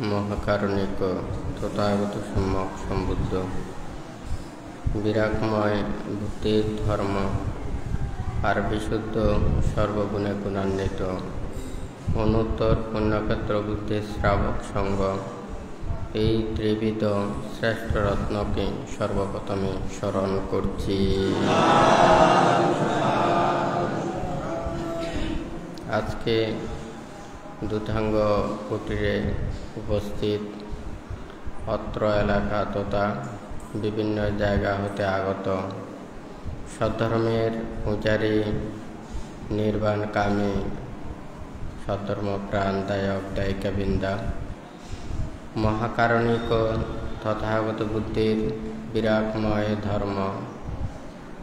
মহাকারণিক তথাগত সম্যক সম্বুদ্ধ বিরাগময় ভূতের ধর্ম আর বিশুদ্ধ সর্বগুণে গুণান্বিত অনুত্তর পুণ্যক্ষেত্র বুদ্ধের শ্রাবক সঙ্গ এই ত্রিবিধ শ্রেষ্ঠ রত্নকে সর্বপ্রথমে স্মরণ করছি। আজকে দুধাঙ্গ কুটিরে উপস্থিত অত্র এলাকা তথা বিভিন্ন জায়গা হতে আগত সদ্ধর্মের পূজারী নির্বাণকামী সদ্ধর্ম প্রাণদায়ক দায়িকাবৃন্দা মহাকারণিক তথাগত বুদ্ধির বিরাগময় ধর্ম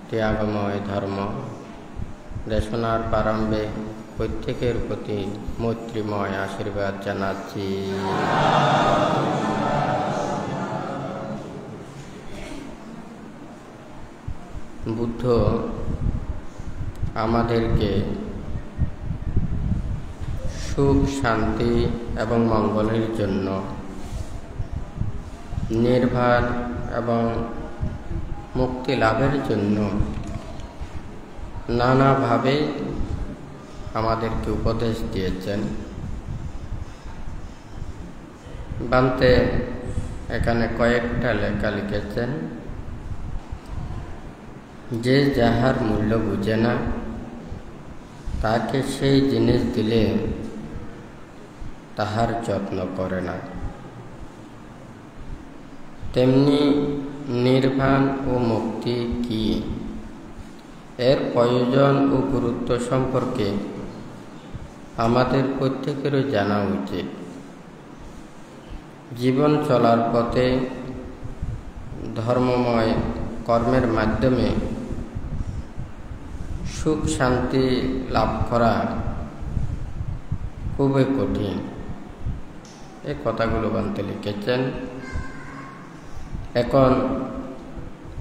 ত্যাগময় ধর্ম দেশনার প্রারম্ভে প্রত্যেকের প্রতি মৈত্রীময় আশীর্বাদ জানাচ্ছি। বুদ্ধ আমাদেরকে সুখ শান্তি এবং মঙ্গলের জন্য নির্বাণ এবং মুক্তি লাভের জন্য নানাভাবে আমাদেরকে উপদেশ দিয়েছেন। বান্তে এখানে কয়েকটা লেখা লিখেছেন, যে যাহার মূল্য বুঝে না তাকে সেই জিনিস দিলে তাহার যত্ন করে না, তেমনি নির্বাণ ও মুক্তি কি এর প্রয়োজন ও গুরুত্ব সম্পর্কে আমাদের প্রত্যেকেরও জানা উচিত। জীবন চলার পথে ধর্মময় কর্মের মাধ্যমে সুখ শান্তি লাভ করা খুবই কঠিন। এই কথাগুলো বান্তে লিখেছেন। এখন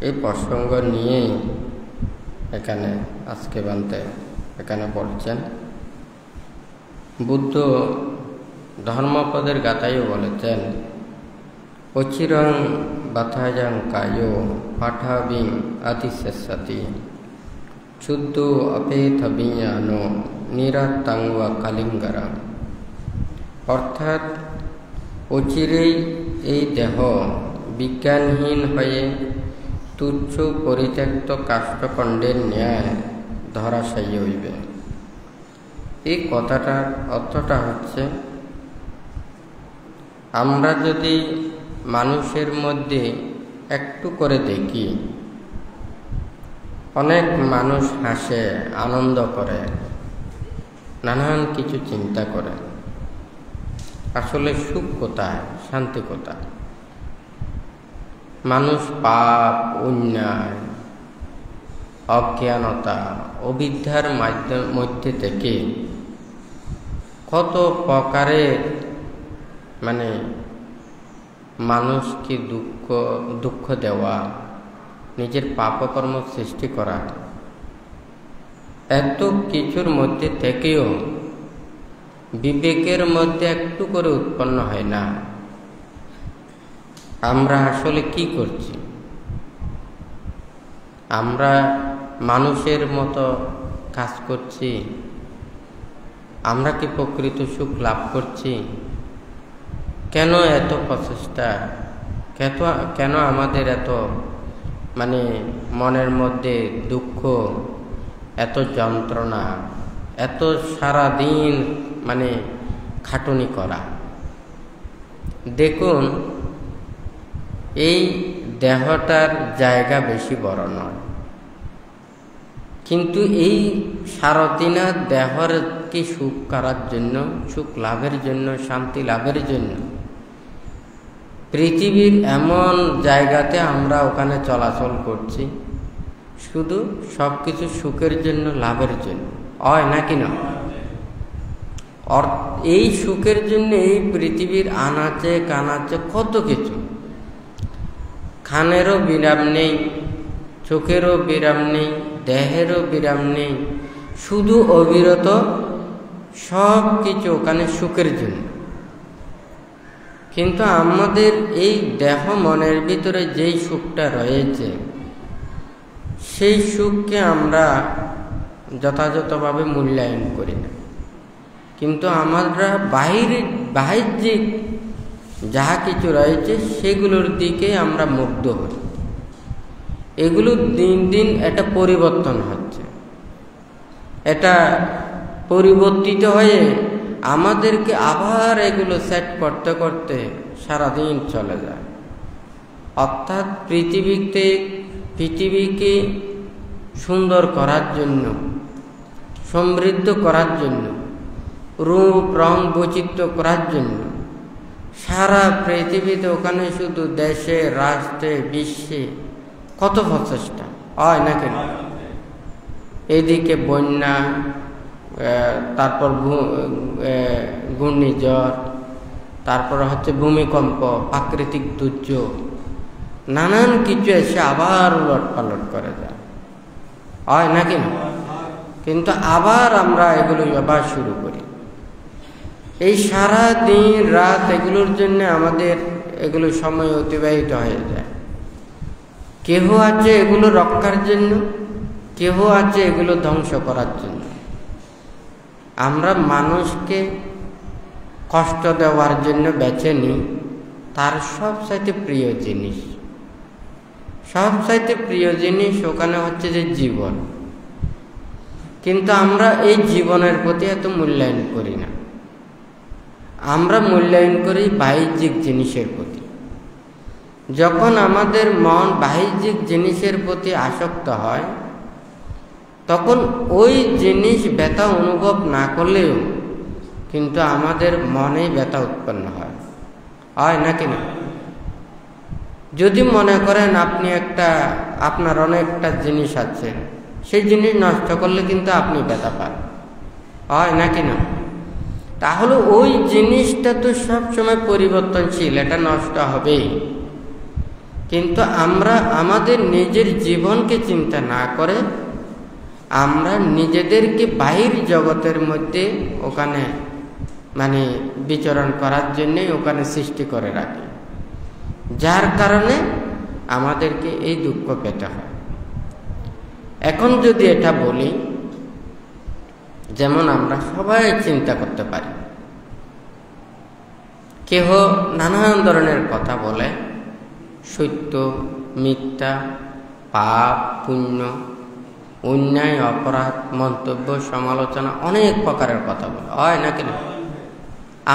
এই প্রসঙ্গ নিয়েই এখানে আজকে বান্তে এখানে বলছেন। বুদ্ধ ধর্মপদের গাথায়ও বলেছেন, অচিরং বাথায়াং কায়ো পাঠাবিং আতিশেষাতি শুদ্ধ অপেথবিয়ানো নিরাতাঙ্গা কালিঙ্গারা। অর্থাৎ অচিরেই এই দেহ বিজ্ঞানহীন হয়ে তুচ্ছ পরিত্যক্ত কাষ্ঠখণ্ডের ন্যায় ধরাশায়ী হইবে। এই কথাটার অর্থটা হচ্ছে, আমরা যদি মানুষের মধ্যে একটু করে দেখি, অনেক মানুষ হাসে, আনন্দ করে, নানান কিছু চিন্তা করে, আসলে সুখ কোথায়, শান্তি কোথায়? মানুষ পাপ, অন্যায়, অজ্ঞানতা, অবিদ্যার মধ্যে থেকে কত প্রকারের মানুষকে দুঃখ দেওয়া, নিজের পাপকর্ম সৃষ্টি করা, এত কিছুর মধ্যে থেকেও বিবেকের মধ্যে একটু করে উৎপন্ন হয় না, আমরা আসলে কি করছি? আমরা মানুষের মতো কাজ করছি? আমরা কি প্রকৃত সুখ লাভ করছি? কেন এত প্রচেষ্টা? কেন আমাদের এত মনের মধ্যে দুঃখ, এত যন্ত্রণা, এত সারাদিন খাটুনি করা? দেখুন, এই দেহটার জায়গা বেশি বড় নয়, কিন্তু এই সারাদিনা দেহর কি সুখ করার জন্য, সুখ লাভের জন্য, শান্তি লাভের জন্য পৃথিবীর এমন জায়গাতে আমরা ওখানে চলাচল করছি, শুধু সবকিছু সুখের জন্য, লাভের জন্য হয় নাকি না? এই সুখের জন্য এই পৃথিবীর আনাচে কানাচে কত কিছু, খানেরও বিরাম নেই, চোখেরও বিরাম নেই, দেহেরও বিরাম নেই, শুধু অবিরত সব কিছু ওখানে সুখের জন্য। কিন্তু আমাদের এই দেহ মনের ভিতরে যেই সুখটা রয়েছে, সেই সুখকে আমরা যথাযথভাবে মূল্যায়ন করি না। কিন্তু আমরা বাহ্যিক যাহা কিছু রয়েছে সেগুলোর দিকে আমরা মুগ্ধ হই। এগুলো দিন দিন এটা পরিবর্তন হচ্ছে, এটা পরিবর্তিত হয়ে আমাদেরকে আবার এগুলো সেট করতে করতে সারাদিন চলে যায়। অর্থাৎ পৃথিবীকে সুন্দর করার জন্য, সমৃদ্ধ করার জন্য, রূপ রং বৈচিত্র্য করার জন্য সারা পৃথিবীতে, ওখানে শুধু দেশে, রাষ্ট্রে, বিশ্বে কত প্রচেষ্টা হয় না কেন? এদিকে বন্যা, তারপর ঘূর্ণিঝড়, তারপর হচ্ছে ভূমিকম্প, প্রাকৃতিক দুর্যোগ, নানান কিছু এসে আবার উলট পালট করে যায়, হয় না কেন? কিন্তু আবার আমরা এগুলো আবার শুরু করি। এই সারা দিন রাত এগুলোর জন্য আমাদের এগুলো সময় অতিবাহিত হয়ে যায়। কেহ আছে এগুলো রক্ষার জন্য, কেহ আছে এগুলো ধ্বংস করার জন্য। আমরা মানুষকে কষ্ট দেওয়ার জন্য বেছে নিই তার সবচাইতে প্রিয় জিনিস। সবচাইতে প্রিয় জিনিস ওখানে হচ্ছে যে জীবন। কিন্তু আমরা এই জীবনের প্রতি এত মূল্যায়ন করি না, আমরা মূল্যায়ন করি বাহ্যিক জিনিসের প্রতি। যখন আমাদের মন বাহ্যিক জিনিসের প্রতি আসক্ত হয়, তখন ওই জিনিস ব্যথা অনুভব না করলেও কিন্তু আমাদের মনে ব্যথা উৎপন্ন হয় না কেন? যদি মনে করেন আপনার অনেকটা জিনিস আছে, সেই জিনিস নষ্ট করলে কিন্তু আপনি ব্যথা পান, হয় না কেন? তাহলে ওই জিনিসটা তো সবসময় পরিবর্তনশীল, এটা নষ্ট হবেই। কিন্তু আমরা আমাদের নিজের জীবনকে চিন্তা না করে আমরা নিজেদেরকে বাহির জগতের মধ্যে ওখানে বিচরণ করার জন্যই ওখানে সৃষ্টি করে রাখি, যার কারণে আমাদেরকে এই দুঃখ পেতে হয়। এখন যদি এটা বলি, যেমন আমরা সবাই চিন্তা করতে পারি, কেহ নানান ধরনের কথা বলে, সত্য মিথ্যা, পাপ পুণ্য, অন্যায় অপরাধ, মন্তব্য সমালোচনা, অনেক প্রকারের কথা বলে, হয় না কেন?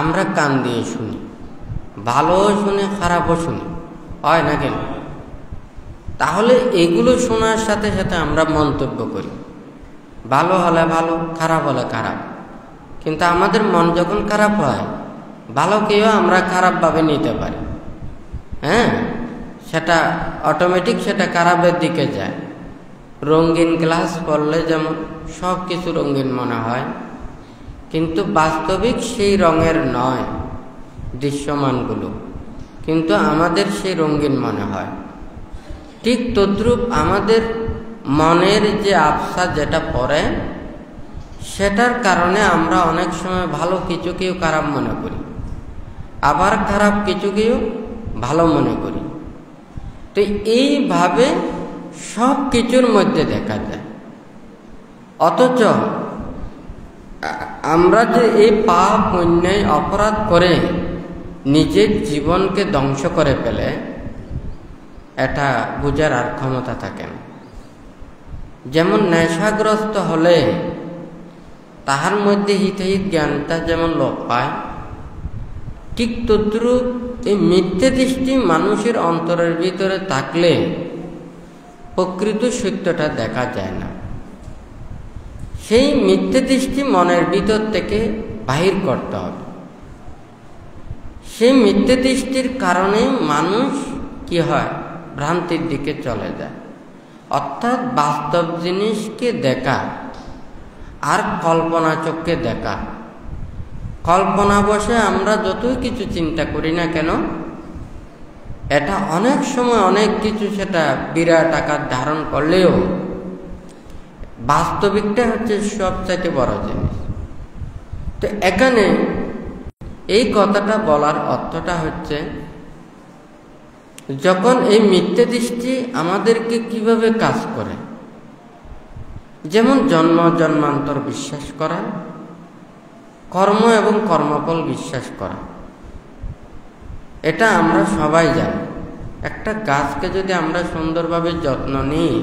আমরা কান দিয়ে শুনি, ভালোও শুনি খারাপও শুনি, হয় না কেন? তাহলে এগুলো শোনার সাথে সাথে আমরা মন্তব্য করি, ভালো হলে ভালো, খারাপ হলে খারাপ। কিন্তু আমাদের মন যখন খারাপ হয়, ভালোকেও আমরা খারাপভাবে নিতে পারি, সেটা অটোমেটিক সেটা খারাপের দিকে যায়। রঙিন গ্লাস পড়লে যেমন সব কিছু রঙিন মনে হয়, কিন্তু বাস্তবিক সেই রঙের নয় দৃশ্যমানগুলো, কিন্তু আমাদের সেই রঙিন মনে হয়। ঠিক তদ্রূপ আমাদের মনের যে আবসা যেটা পড়ে, সেটার কারণে আমরা অনেক সময় ভালো কিছুকেও খারাপ মনে করি, আবার খারাপ কিছুকেও ভালো মনে করি। তো এইভাবে সব কিছুর মধ্যে দেখা যায়। অথচ আমরা যে এই পাপ অন্যায় অপরাধ করে নিজের জীবনকে ধ্বংস করে ফেলে, এটা বুঝার আর ক্ষমতা থাকে না। যেমন নেশাগ্রস্ত হলে তাহার মধ্যে হিতহিত জ্ঞানটা যেমন লোপ পায়, ঠিক তদ্রূপ এই মিথ্যে দৃষ্টি মানুষের অন্তরের ভিতরে থাকলে প্রকৃত সত্যটা দেখা যায় না। সেই মিথ্যে দৃষ্টি মনের ভিতর থেকে বাহির করতে হবে। সেই মিথ্যে দৃষ্টির কারণে মানুষ কি হয়, ভ্রান্তির দিকে চলে যায়। অর্থাৎ বাস্তব জিনিসকে দেখা আর কল্পনা চোখে দেখা। কল্পনা বসে আমরা যতই কিছু চিন্তা করি না কেন, এটা অনেক সময় অনেক কিছু সেটা বিরাট আকার ধারণ করলেও বাস্তবিকটা হচ্ছে সবচাইতে বড় জিনিস। তো এখানে এই কথাটা বলার অর্থটা হচ্ছে, যখন এই মিথ্যে দৃষ্টি আমাদেরকে কিভাবে কাজ করে, যেমন জন্ম জন্মান্তর বিশ্বাস করা, কর্ম এবং কর্মফল বিশ্বাস করা, এটা আমরা সবাই জানি। একটা গাছকে যদি আমরা সুন্দরভাবে যত্ন নিই,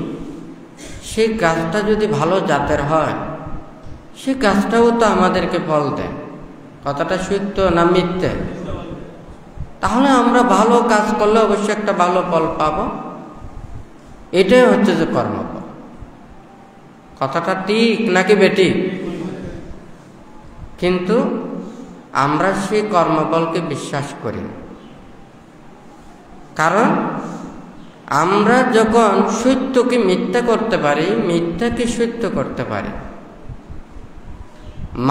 সেই গাছটা যদি ভালো জাতের হয়, সেই গাছটাও তো আমাদেরকে ফল দেয়। কথাটা সত্য না মিথ্যে? তাহলে আমরা ভালো কাজ করলে অবশ্যই একটা ভালো ফল পাবো। এটাই হচ্ছে যে কর্মফল। কথাটা ঠিক নাকি বেঠিক? কিন্তু আমরা সেই কর্মফলকে বিশ্বাস করি না। কারণ আমরা যখন সত্যকে মিথ্যা করতে পারি, মিথ্যাকে সত্য করতে পারি,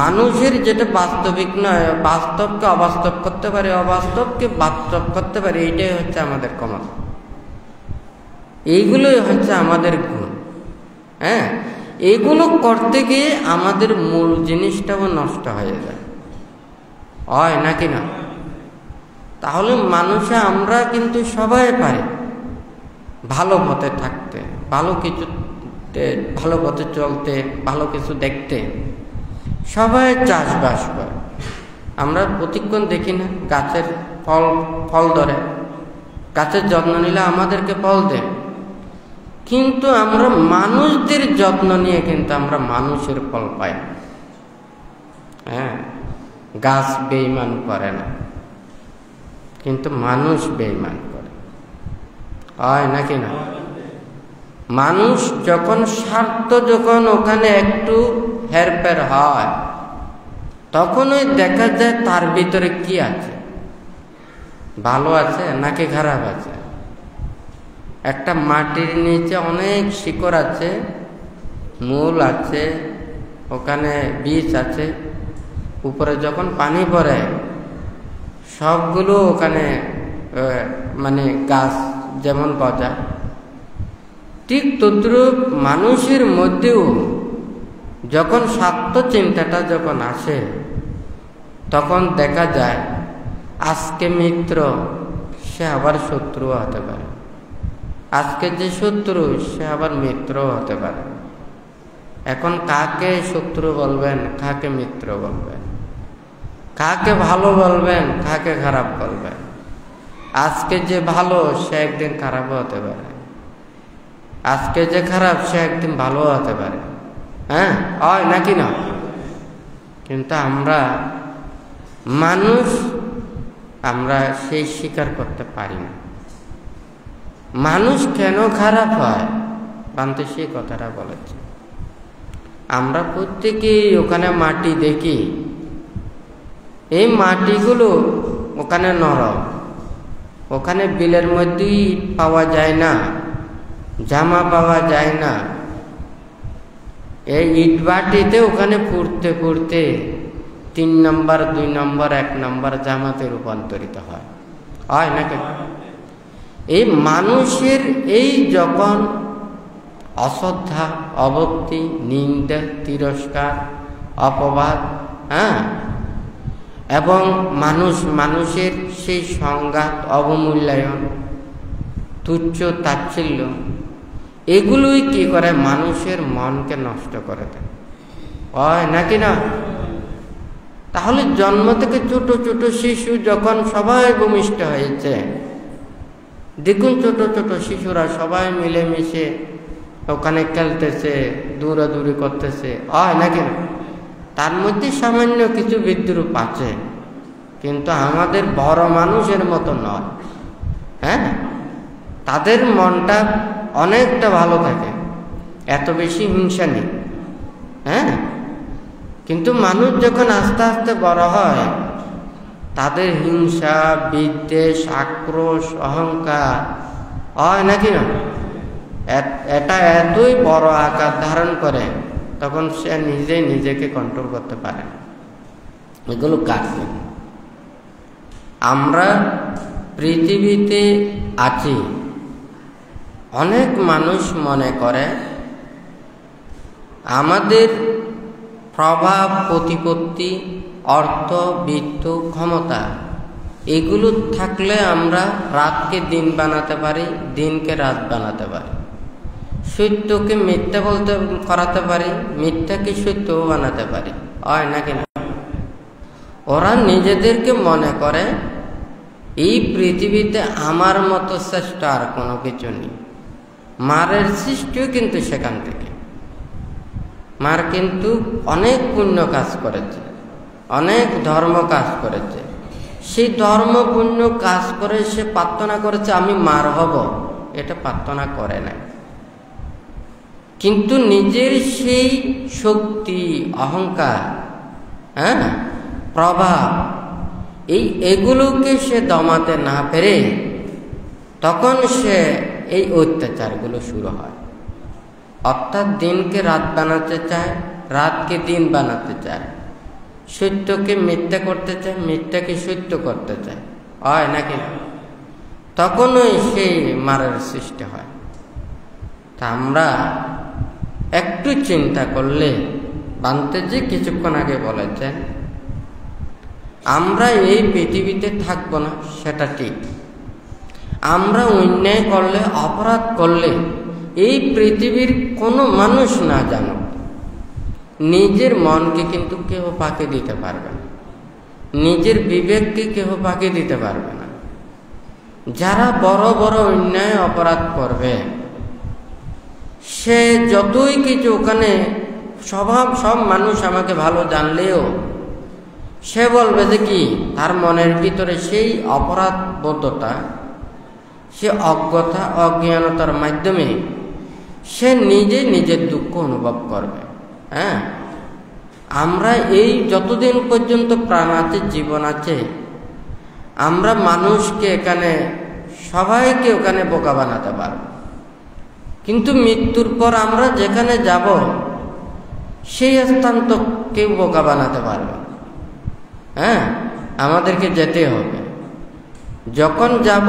মানুষের যেটা বাস্তবিক নয়, বাস্তবকে অবাস্তব করতে পারে, অবাস্তবকে বাস্তব করতে পারে, এইটাই হচ্ছে আমাদের ক্ষমতা। এইগুলোই হচ্ছে আমাদের গুণ। হ্যাঁ, এগুলো করতে গিয়ে আমাদের মূল জিনিসটাও নষ্ট হয়ে যায়, হয় নাকি না? তাহলে মানুষে আমরা কিন্তু সবাই পারি ভালো পথে থাকতে, ভালো কিছুতে, ভালো পথে চলতে, ভালো কিছু দেখতে। সবাই চাষবাস করে। আমরা প্রতিক্ষণ দেখি না গাছের ফল ধরে, গাছের যত্ন নিলে আমাদেরকে ফল দেয়। কিন্তু আমরা মানুষদের যত্ন নিয়ে কিন্তু আমরা মানুষের ফল পাই। হ্যাঁ, গাছ বেঈমান করে না, কিন্তু মানুষ বেঈমান করে, হয় নাকি না? মানুষ যখন স্বার্থ, যখন ওখানে একটু হেরফের হয়, তখনই দেখা যায় তার ভিতরে কি আছে, ভালো আছে নাকি খারাপ আছে। একটা মাটির নিচে অনেক শিকড় আছে, মূল আছে, ওখানে বীজ আছে, উপরে যখন পানি পড়ে সবগুলো ওখানে মানে গাছ যেমন গজায়, ঠিক তদ্রূপ মানুষের মধ্যেও যখন স্বার্থ চিন্তাটা যখন আসে, তখন দেখা যায় আজকে মিত্র সে আবার শত্রু হতে পারে, আজকে যে শত্রু সে আবার মিত্র হতে পারে। এখন কাকে শত্রু বলবেন, কাকে মিত্র বলবেন, কাকে ভালো বলবেন, কাকে খারাপ বলবেন? আজকে যে ভালো সে একদিন খারাপও হতে পারে, আজকে যে খারাপ সে একদিন ভালো হতে পারে। হ্যাঁ, হয় নাকি না? কিন্তু আমরা মানুষ, আমরা সেই স্বীকার করতে পারি না। মানুষ কেন খারাপ হয়, বান্তে সেই কথাটা বলেছে। আমরা প্রত্যেকেই ওখানে মাটি দেখি, এই মাটিগুলো ওখানে নরম, ওখানে বিলের মধ্যেই পাওয়া যায় না, জামা পাওয়া যায় না। এই ইট বাটিতে ওখানে পুড়তে পুড়তে 3 নম্বর, 2 নম্বর, 1 নম্বর জামাতে রূপান্তরিত হয়, হয় নাকি? এই মানুষের এই যখন অশ্রদ্ধা, অভক্তি, নিন্দা, তিরস্কার, অপবাদ, হ্যাঁ, এবং মানুষের সেই সংঘাত, অবমূল্যায়ন, তুচ্ছ তাচ্ছিল্য, এগুলোই কি করে, মানুষের মনকে নষ্ট করে দেয়, হয় নাকি না? তাহলে জন্ম থেকে ছোট ছোট শিশু যখন সবাই ভূমিষ্ঠ হয়েছে, দেখুন ছোট ছোট শিশুরা সবাই মিলেমিশে ওখানে খেলতেছে, দৌড়াদৌড়ি করতেছে, হয় নাকি না? তার মধ্যে সামান্য কিছু বিদ্রুপ আছে, কিন্তু আমাদের বড় মানুষের মতো নয়। হ্যাঁ, তাদের মনটা অনেকটা ভালো থাকে, এত বেশি হিংসা নেই। হ্যাঁ, কিন্তু মানুষ যখন আস্তে আস্তে বড় হয়, তাদের হিংসা, বিদ্বেষ, আক্রোশ, অহংকার, হয় নাকি না? এটা এতই বড় আকার ধারণ করে, তখন সে নিজেই নিজেকে কন্ট্রোল করতে পারে না। এগুলো কাটবে। আমরা পৃথিবীতে আছি, অনেক মানুষ মনে করে আমাদের প্রভাব প্রতিপত্তি অর্থ, বিত্ত, ক্ষমতা, এগুলো থাকলে আমরা রাতকে দিন বানাতে পারি, দিনকে রাত বানাতে পারি, সত্যকে মিথ্যা বলতে করাতে পারি, মিথ্যাকে সত্যও বানাতে পারি, হয় নাকি না? ওরা নিজেদেরকে মনে করে এই পৃথিবীতে আমার মতো শ্রেষ্ঠ আর কোনো কিছু নেই। মারের সৃষ্টিও কিন্তু সেখান থেকে। মার কিন্তু অনেক পুণ্য কাজ করেছে, অনেক ধর্ম কাজ করেছে। সেই ধর্ম পুণ্য কাজ করে সে প্রার্থনা করেছে আমি মার হব, এটা প্রার্থনা করে নাই। কিন্তু নিজের সেই শক্তি, অহংকার, প্রভাব, এগুলোকে সে দমাতে না পেরে তখন সে এই অত্যাচারগুলো শুরু হয়। অর্থাৎ দিনকে রাত বানাতে চায়, রাতকে দিন বানাতে চায়, সত্যকে মিথ্যা করতে চায়, মিথ্যাকে সত্য করতে চায়, হয় নাকি? তখনই সেই মারের সৃষ্টি হয়। তা আমরা একটু চিন্তা করলে বান্তেজি কিছুক্ষণ আগে বলেছেন আমরা এই পৃথিবীতে থাকবো না, সেটা ঠিক। আমরা অন্যায় করলে, অপরাধ করলে এই পৃথিবীর কোনো মানুষ না জানুক, নিজের মনকে কিন্তু কেউ ফাঁকি দিতে পারবে না, নিজের বিবেককে কেউ ফাঁকি দিতে পারবে না। যারা বড় বড় অন্যায় অপরাধ করবে সে যতই কিছু ওখানে সব মানুষ আমাকে ভালো জানলেও সে বলবে যে কি তার মনের ভিতরে সেই অপরাধ বোধতা, সে অজ্ঞতা, অজ্ঞানতার মাধ্যমে সে নিজে নিজের দুঃখ অনুভব করবে। আমরা এই যতদিন পর্যন্ত প্রাণ আছে, জীবন আছে, আমরা মানুষকে এখানে সবাইকে ওখানে বোকা বানাতে পারব, কিন্তু মৃত্যুর পর আমরা যেখানে যাব সেই স্থান তো কেউ বোকা বানাতে পারবে। আমাদেরকে যেতে হবে। যখন যাব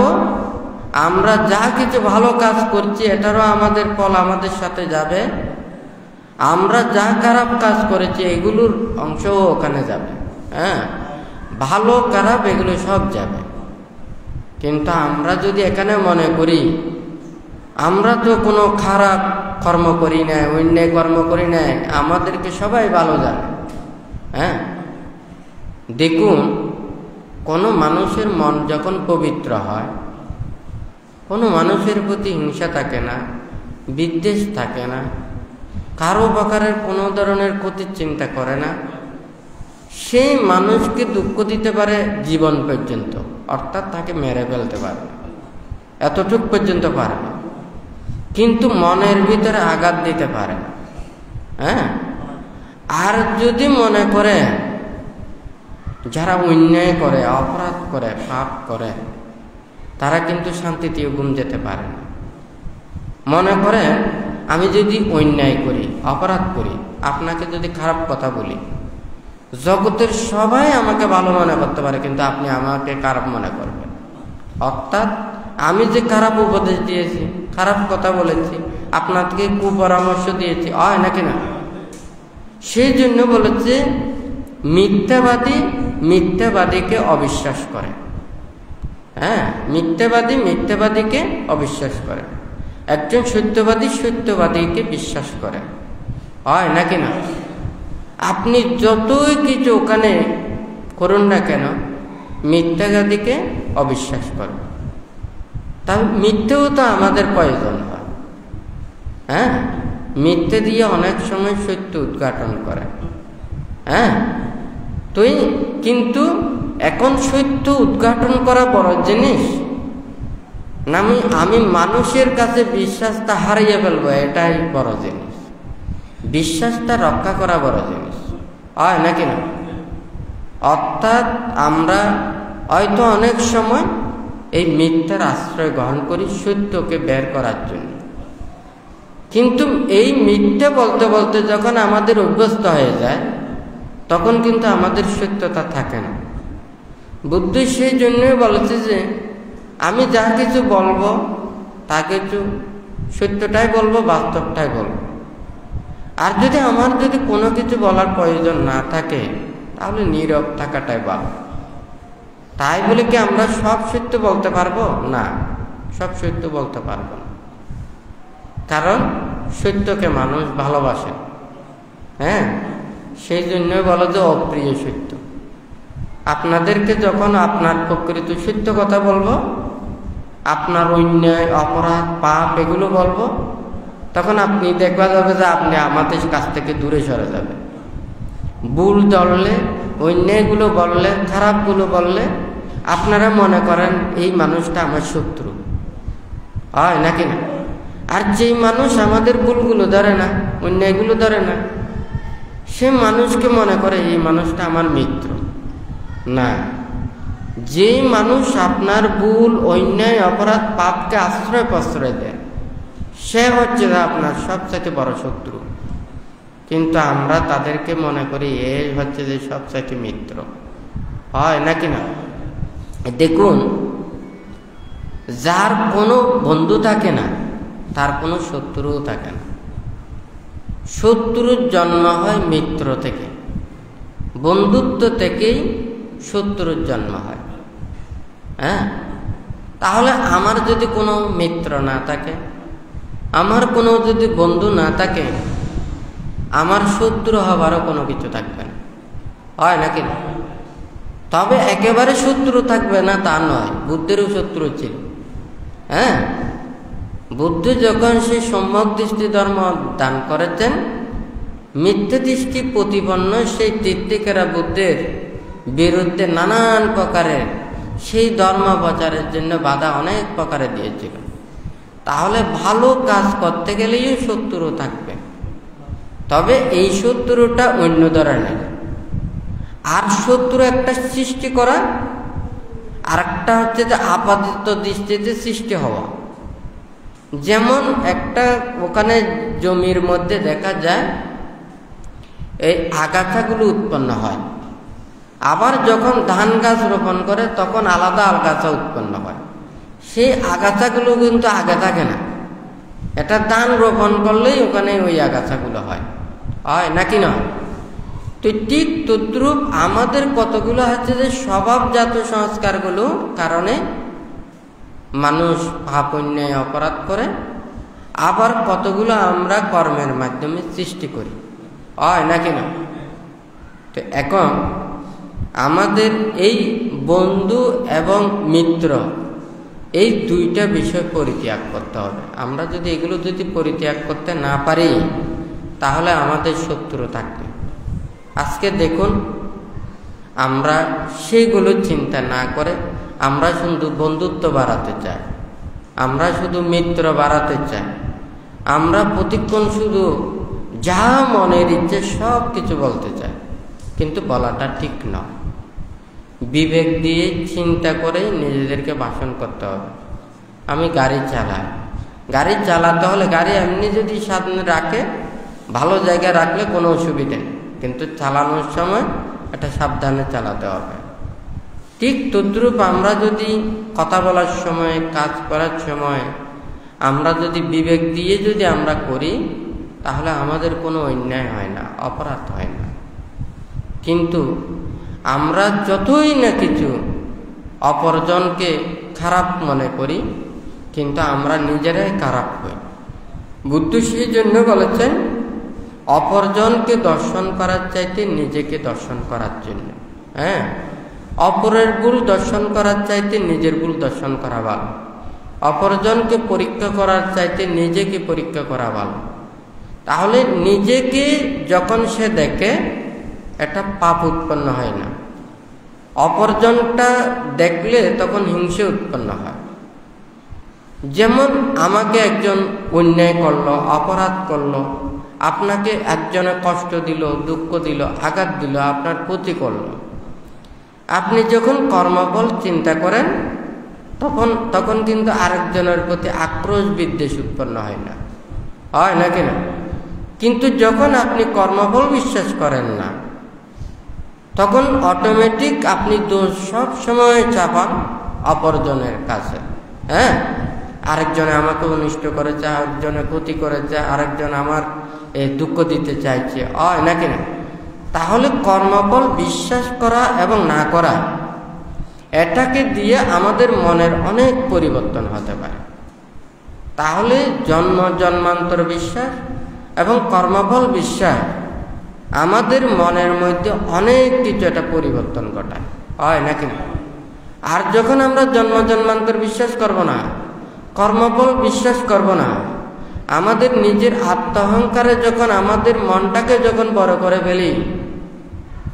আমরা যা কিছু ভালো কাজ করছি এটারও আমাদের ফল আমাদের সাথে যাবে, আমরা যা খারাপ কাজ করেছি এগুলোর অংশও ওখানে যাবে। ভালো খারাপ এগুলো সব যাবে। কিন্তু আমরা যদি এখানে মনে করি আমরা তো কোনো খারাপ কর্ম করি না, অন্যায় কর্ম করি না, আমাদেরকে সবাই ভালো জানে। দেখুন, কোনো মানুষের মন যখন পবিত্র হয়, কোনো মানুষের প্রতি হিংসা থাকে না, বিদ্বেষ থাকে না, কারো প্রকারের কোনো ধরনের ক্ষতির চিন্তা করে না, সেই মানুষকে দুঃখ দিতে পারে জীবন পর্যন্ত, অর্থাৎ তাকে মেরে ফেলতে পারে, এতটুক পর্যন্ত পারে, কিন্তু মনের ভিতরে আঘাত দিতে পারে। আর যদি মনে করে যারা অন্যায় করে, অপরাধ করে, পাপ করে, তারা কিন্তু শান্তিতেও ঘুম যেতে পারে না। মনে করে আমি যদি অন্যায় করি, অপরাধ করি, আপনাকে যদি খারাপ কথা বলি, জগতের সবাই আমাকে ভালো মনে করতে পারে, কিন্তু আপনি আমাকে খারাপ মনে করবেন। অর্থাৎ আমি যে খারাপ উপদেশ দিয়েছি, খারাপ কথা বলেছি, আপনাকে কুপরামর্শ দিয়েছি, হয় নাকি না? সেই জন্য বলেছে মিথ্যাবাদী মিথ্যাবাদীকে অবিশ্বাস করে। মিথ্যাবাদী মিথ্যাবাদীকে অবিশ্বাস করে, একজন সত্যবাদী সত্যবাদীকে বিশ্বাস করে, হয় নাকি না? আপনি যতই কিছু ওখানে করুন না কেন, মিথ্যাবাদীকে অবিশ্বাস করে। তাহলে মিথ্যেও তো আমাদের প্রয়োজন হয়। মিথ্যে দিয়ে অনেক সময় সত্য উদ্ঘাটন করে। কিন্তু এখন সত্য উদ্ঘাটন করা বড় জিনিস না, আমি মানুষের কাছে বিশ্বাসটা হারিয়ে ফেলবো, এটাই বড় জিনিস। বিশ্বাসটা রক্ষা করা বড় জিনিস, হয় নাকি না? অর্থাৎ আমরা হয়তো অনেক সময় এই মিথ্যার আশ্রয় গ্রহণ করি সত্যকে বের করার জন্য, কিন্তু এই মিথ্যা বলতে বলতে যখন আমাদের অভ্যস্ত হয়ে যায় তখন কিন্তু আমাদের সত্যতা থাকে না। বুদ্ধ সেই জন্যই বলেছে যে আমি যা কিছু বলবো তা কিছু সত্যটাই বলবো, বাস্তবটাই বলবো। আর যদি আমার কোনো কিছু বলার প্রয়োজন না থাকে, তাহলে নীরব থাকাটাই ভালো। তাই বলে কি আমরা সব সত্য বলতে পারবো না? সব সত্য বলতে পারবো না, কারণ সত্যকে মানুষ ভালোবাসে। হ্যাঁ, সেই জন্যই বলো যে অপ্রিয় সত্য। আপনাদেরকে যখন আপনার প্রকৃত সত্য কথা বলবো, আপনার অন্যায় অপরাধ পাপ এগুলো বলবো, তখন আপনি দেখবা যাবে যে আপনি আমাদের কাছ থেকে দূরে সরে যাবে। ভুল ধরলে, অন্যায়গুলো বললে, খারাপগুলো বললে আপনারা মনে করেন এই মানুষটা আমার শত্রু, হয় নাকি না? আর যেই মানুষ আমাদের ভুলগুলো ধরে না, অন্যায়গুলো ধরে না, সে মানুষকে মনে করে এই মানুষটা আমার মিত্র। না, যেই মানুষ আপনার ভুল অন্যায় অপরাধ পাপকে আশ্রয় প্রশ্রয় দেয়, সে হচ্ছে আপনার সবচাইতে বড় শত্রু। কিন্তু আমরা তাদেরকে মনে করি এই হচ্ছে যে সবচাইতে মিত্র, হয় নাকি না? দেখুন, যার কোনো বন্ধু থাকে না তার কোনো শত্রুও থাকে না। শত্রুর জন্ম হয় মিত্র থেকে, বন্ধুত্ব থেকেই শত্রুর জন্ম হয়। হ্যাঁ, তাহলে আমার যদি কোনো মিত্র না থাকে, আমার কোনো যদি বন্ধু না থাকে, আমার শত্রু হবারও কোনো কিছু থাকবে না, হয় নাকি না? তবে একেবারে শত্রু থাকবে না তা নয়, বুদ্ধেরও শত্রু ছিল। হ্যাঁ, বুদ্ধ যখন সেই সম্যক দৃষ্টি ধর্ম দান করেছেন, মিথ্যা দৃষ্টি প্রতিপন্ন সেই তীর্থিকেরা বুদ্ধের বিরুদ্ধে নানান প্রকারের সেই ধর্ম প্রচারের জন্য বাধা অনেক প্রকারে দিয়েছিল। তাহলে ভালো কাজ করতে গেলেই শত্রু থাকবে, তবে এই শত্রুটা অন্য ধরনের। আর শত্রু একটা সৃষ্টি করা, আর একটা হচ্ছে যে আপাতত দৃষ্টিতে সৃষ্টি হওয়া। যেমন একটা ওখানে জমির মধ্যে দেখা যায় এই আগাছাগুলো উৎপন্ন হয়, আবার যখন ধান গাছ রোপণ করে তখন আলাদা আগাছা উৎপন্ন হয়। সেই আগাছাগুলো কিন্তু আগে থাকে না, এটা ধান রোপণ করলেই ওখানে ওই আগাছাগুলো হয়, হয় নাকি না? তো ঠিক তদ্রূপ আমাদের কতগুলো হচ্ছে যে স্বভাবজাত সংস্কারগুলো কারণে মানুষ পাপ অন্যায় অপরাধ করে, আবার কতগুলো আমরা কর্মের মাধ্যমে সৃষ্টি করি, হয় নাকি না? তো এখন আমাদের এই বন্ধু এবং মিত্র এই দুইটা বিষয় পরিত্যাগ করতে হবে। আমরা যদি এগুলো যদি পরিত্যাগ করতে না পারি, তাহলে আমাদের শত্রু থাকবে। আজকে দেখুন, আমরা সেইগুলো চিন্তা না করে আমরা শুধু বন্ধুত্ব বাড়াতে চাই, আমরা শুধু মিত্র বাড়াতে চাই, আমরা প্রতিক্ষণ শুধু যা মনের ইচ্ছে সব কিছু বলতে চাই, কিন্তু বলাটা ঠিক নয়। বিবেক দিয়ে চিন্তা করে নিজেদেরকে ভাষণ করতে হবে। আমি গাড়ি চালাই, গাড়ি চালাতে হলে গাড়ি এমনি যদি সামনে রাখে, ভালো জায়গায় রাখলে কোনো অসুবিধা নেই, কিন্তু চালানোর সময় এটা সাবধানে চালাতে হবে। ঠিক তদ্রূপ আমরা যদি কথা বলার সময়, কাজ করার সময় আমরা যদি বিবেক দিয়ে যদি আমরা করি, তাহলে আমাদের কোনো অন্যায় হয় না, অপরাধ হয় না। কিন্তু আমরা যতই না কিছু অপরজনকে খারাপ মনে করি, কিন্তু আমরা নিজেরাই খারাপ হই। বুদ্ধ সেই জন্য বলেছেন, অপরজনকে দর্শন করার চাইতে নিজেকে দর্শন করার জন্য। হ্যাঁ, অপরের ভুল দর্শন করার চাইতে নিজের ভুল দর্শন করা ভালো। অপরজনকে পরীক্ষা করার চাইতে নিজেকে পরীক্ষা করা ভালো। তাহলে নিজেকে যখন সে দেখে, এটা পাপ উৎপন্ন হয় না। অপরজনটা দেখলে তখন হিংসা উৎপন্ন হয়। যেমন আমাকে একজন অন্যায় করলো, অপরাধ করলো, আপনাকে একজনে কষ্ট দিল, দুঃখ দিল, আঘাত দিল, আপনার ক্ষতি করলো, আপনি যখন কর্মফল চিন্তা করেন তখন কিন্তু আরেকজনের প্রতি আক্রোশ বিদ্বেষ উৎপন্ন হয় না, হয় নাকি না? কিন্তু যখন আপনি কর্মফল বিশ্বাস করেন না, তখন অটোমেটিক আপনি দোষ সব সময় চাপান অপরজনের কাছে। হ্যাঁ, আরেকজনে আমাকে অনিষ্ট করেছে, আরেকজনে ক্ষতি করেছে, আরেকজন আমার দুঃখ দিতে চাইছে, হয় নাকি না? তাহলে কর্মফল বিশ্বাস করা এবং না করা, এটাকে দিয়ে আমাদের মনের অনেক পরিবর্তন হতে পারে। তাহলে জন্ম জন্মান্তর বিশ্বাস এবং কর্মফল বিশ্বাস আমাদের মনের মধ্যে অনেক কিছু একটা পরিবর্তন ঘটায়, হয় নাকি না? আর যখন আমরা জন্ম জন্মান্তর বিশ্বাস করব না, কর্মফল বিশ্বাস করব না, আমাদের নিজের আত্মহংকারে যখন আমাদের মনটাকে যখন বড় করে ফেলি,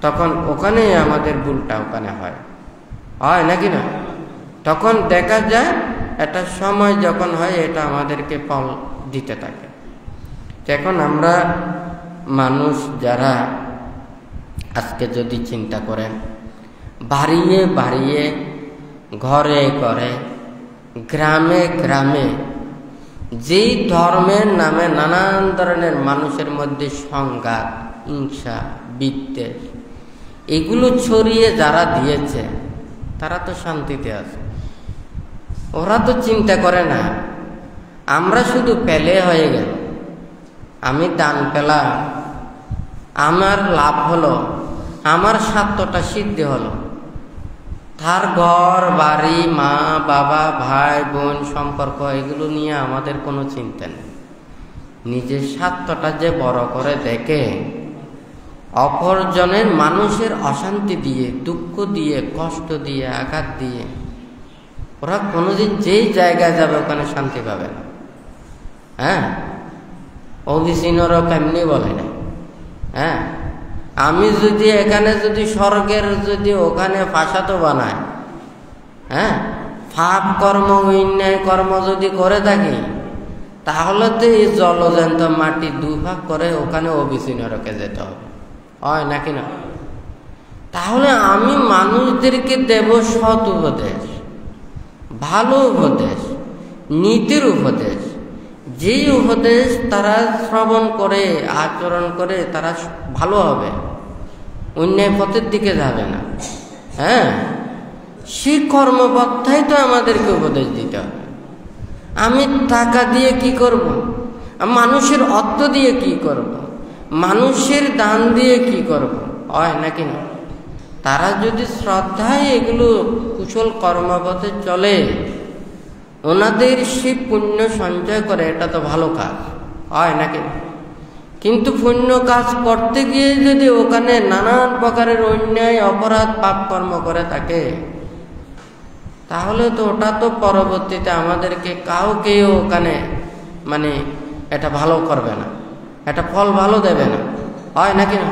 তখন ওখানেই আমাদের ভুলটা ওখানে হয়, হয় নাকি না? তখন দেখা যায় একটা সময় যখন হয় এটা আমাদেরকে ফল দিতে থাকে। এখন আমরা মানুষ যারা আজকে যদি চিন্তা করেন, বাড়িয়ে বাড়িয়ে ঘরে ঘরে গ্রামে গ্রামে যেই ধর্মের নামে নানান ধরনের মানুষের মধ্যে সংঘাত, হিংসা, বিদ্বেষ এগুলো ছড়িয়ে যারা দিয়েছে তারা তো শান্তিতে আছে। ওরা তো চিন্তা করে না আমরা শুধু পেলে হয়ে গেল, আমি দান পেলাম, আমার লাভ হলো, আমার স্বার্থটা সিদ্ধি হলো, তার ঘর বাড়ি, মা বাবা, ভাই বোন, সম্পর্ক এগুলো নিয়ে আমাদের কোনো চিন্তা নেই। নিজের স্বার্থটা যে বড় করে দেখে অপরজনের মানুষের অশান্তি দিয়ে, দুঃখ দিয়ে, কষ্ট দিয়ে, আঘাত দিয়ে ওরা কোনোদিন যেই জায়গায় যাবে ওখানে শান্তি পাবে না। হ্যাঁ, অভিসিনরও কেমনি বলে না। হ্যাঁ, আমি যদি এখানে যদি স্বর্গের যদি ওখানে ফাঁসাতো বানায়, হ্যাঁ, পাপ কর্ম অন্যায় কর্ম যদি করে থাকি, তাহলে তো এই জলজন্ত মাটি দুভাগ করে ওখানে অভিসিনরকে যেতে হবে, হয় নাকি না? তাহলে আমি মানুষদেরকে দেব সৎ উপদেশ, ভালো উপদেশ, নীতির উপদেশ, যেই উপদেশ তারা শ্রবণ করে আচরণ করে তারা ভালো হবে, অন্যায় পথের দিকে যাবে না। হ্যাঁ, সেই কর্মপন্থাই তো আমাদেরকে উপদেশ দিতে হবে। আমি টাকা দিয়ে কি করব, মানুষের অর্থ দিয়ে কি করব, মানুষের দান দিয়ে কি করব, হয় নাকি না? তারা যদি শ্রদ্ধায় এগুলো কুশল কর্মপথে চলে, ওনাদের সে পুণ্য সঞ্চয় করে, এটা তো ভালো কাজ, হয় নাকি? কিন্তু পুণ্য কাজ করতে গিয়ে যদি ওখানে নানান প্রকারের অন্যায় অপরাধ পাপ কর্ম করে থাকে, তাহলে তো ওটা তো পরবর্তীতে আমাদেরকে কাউকেও ওখানে মানে এটা ভালো করবে না, এটা ফল ভালো দেবে না, হয় নাকি না?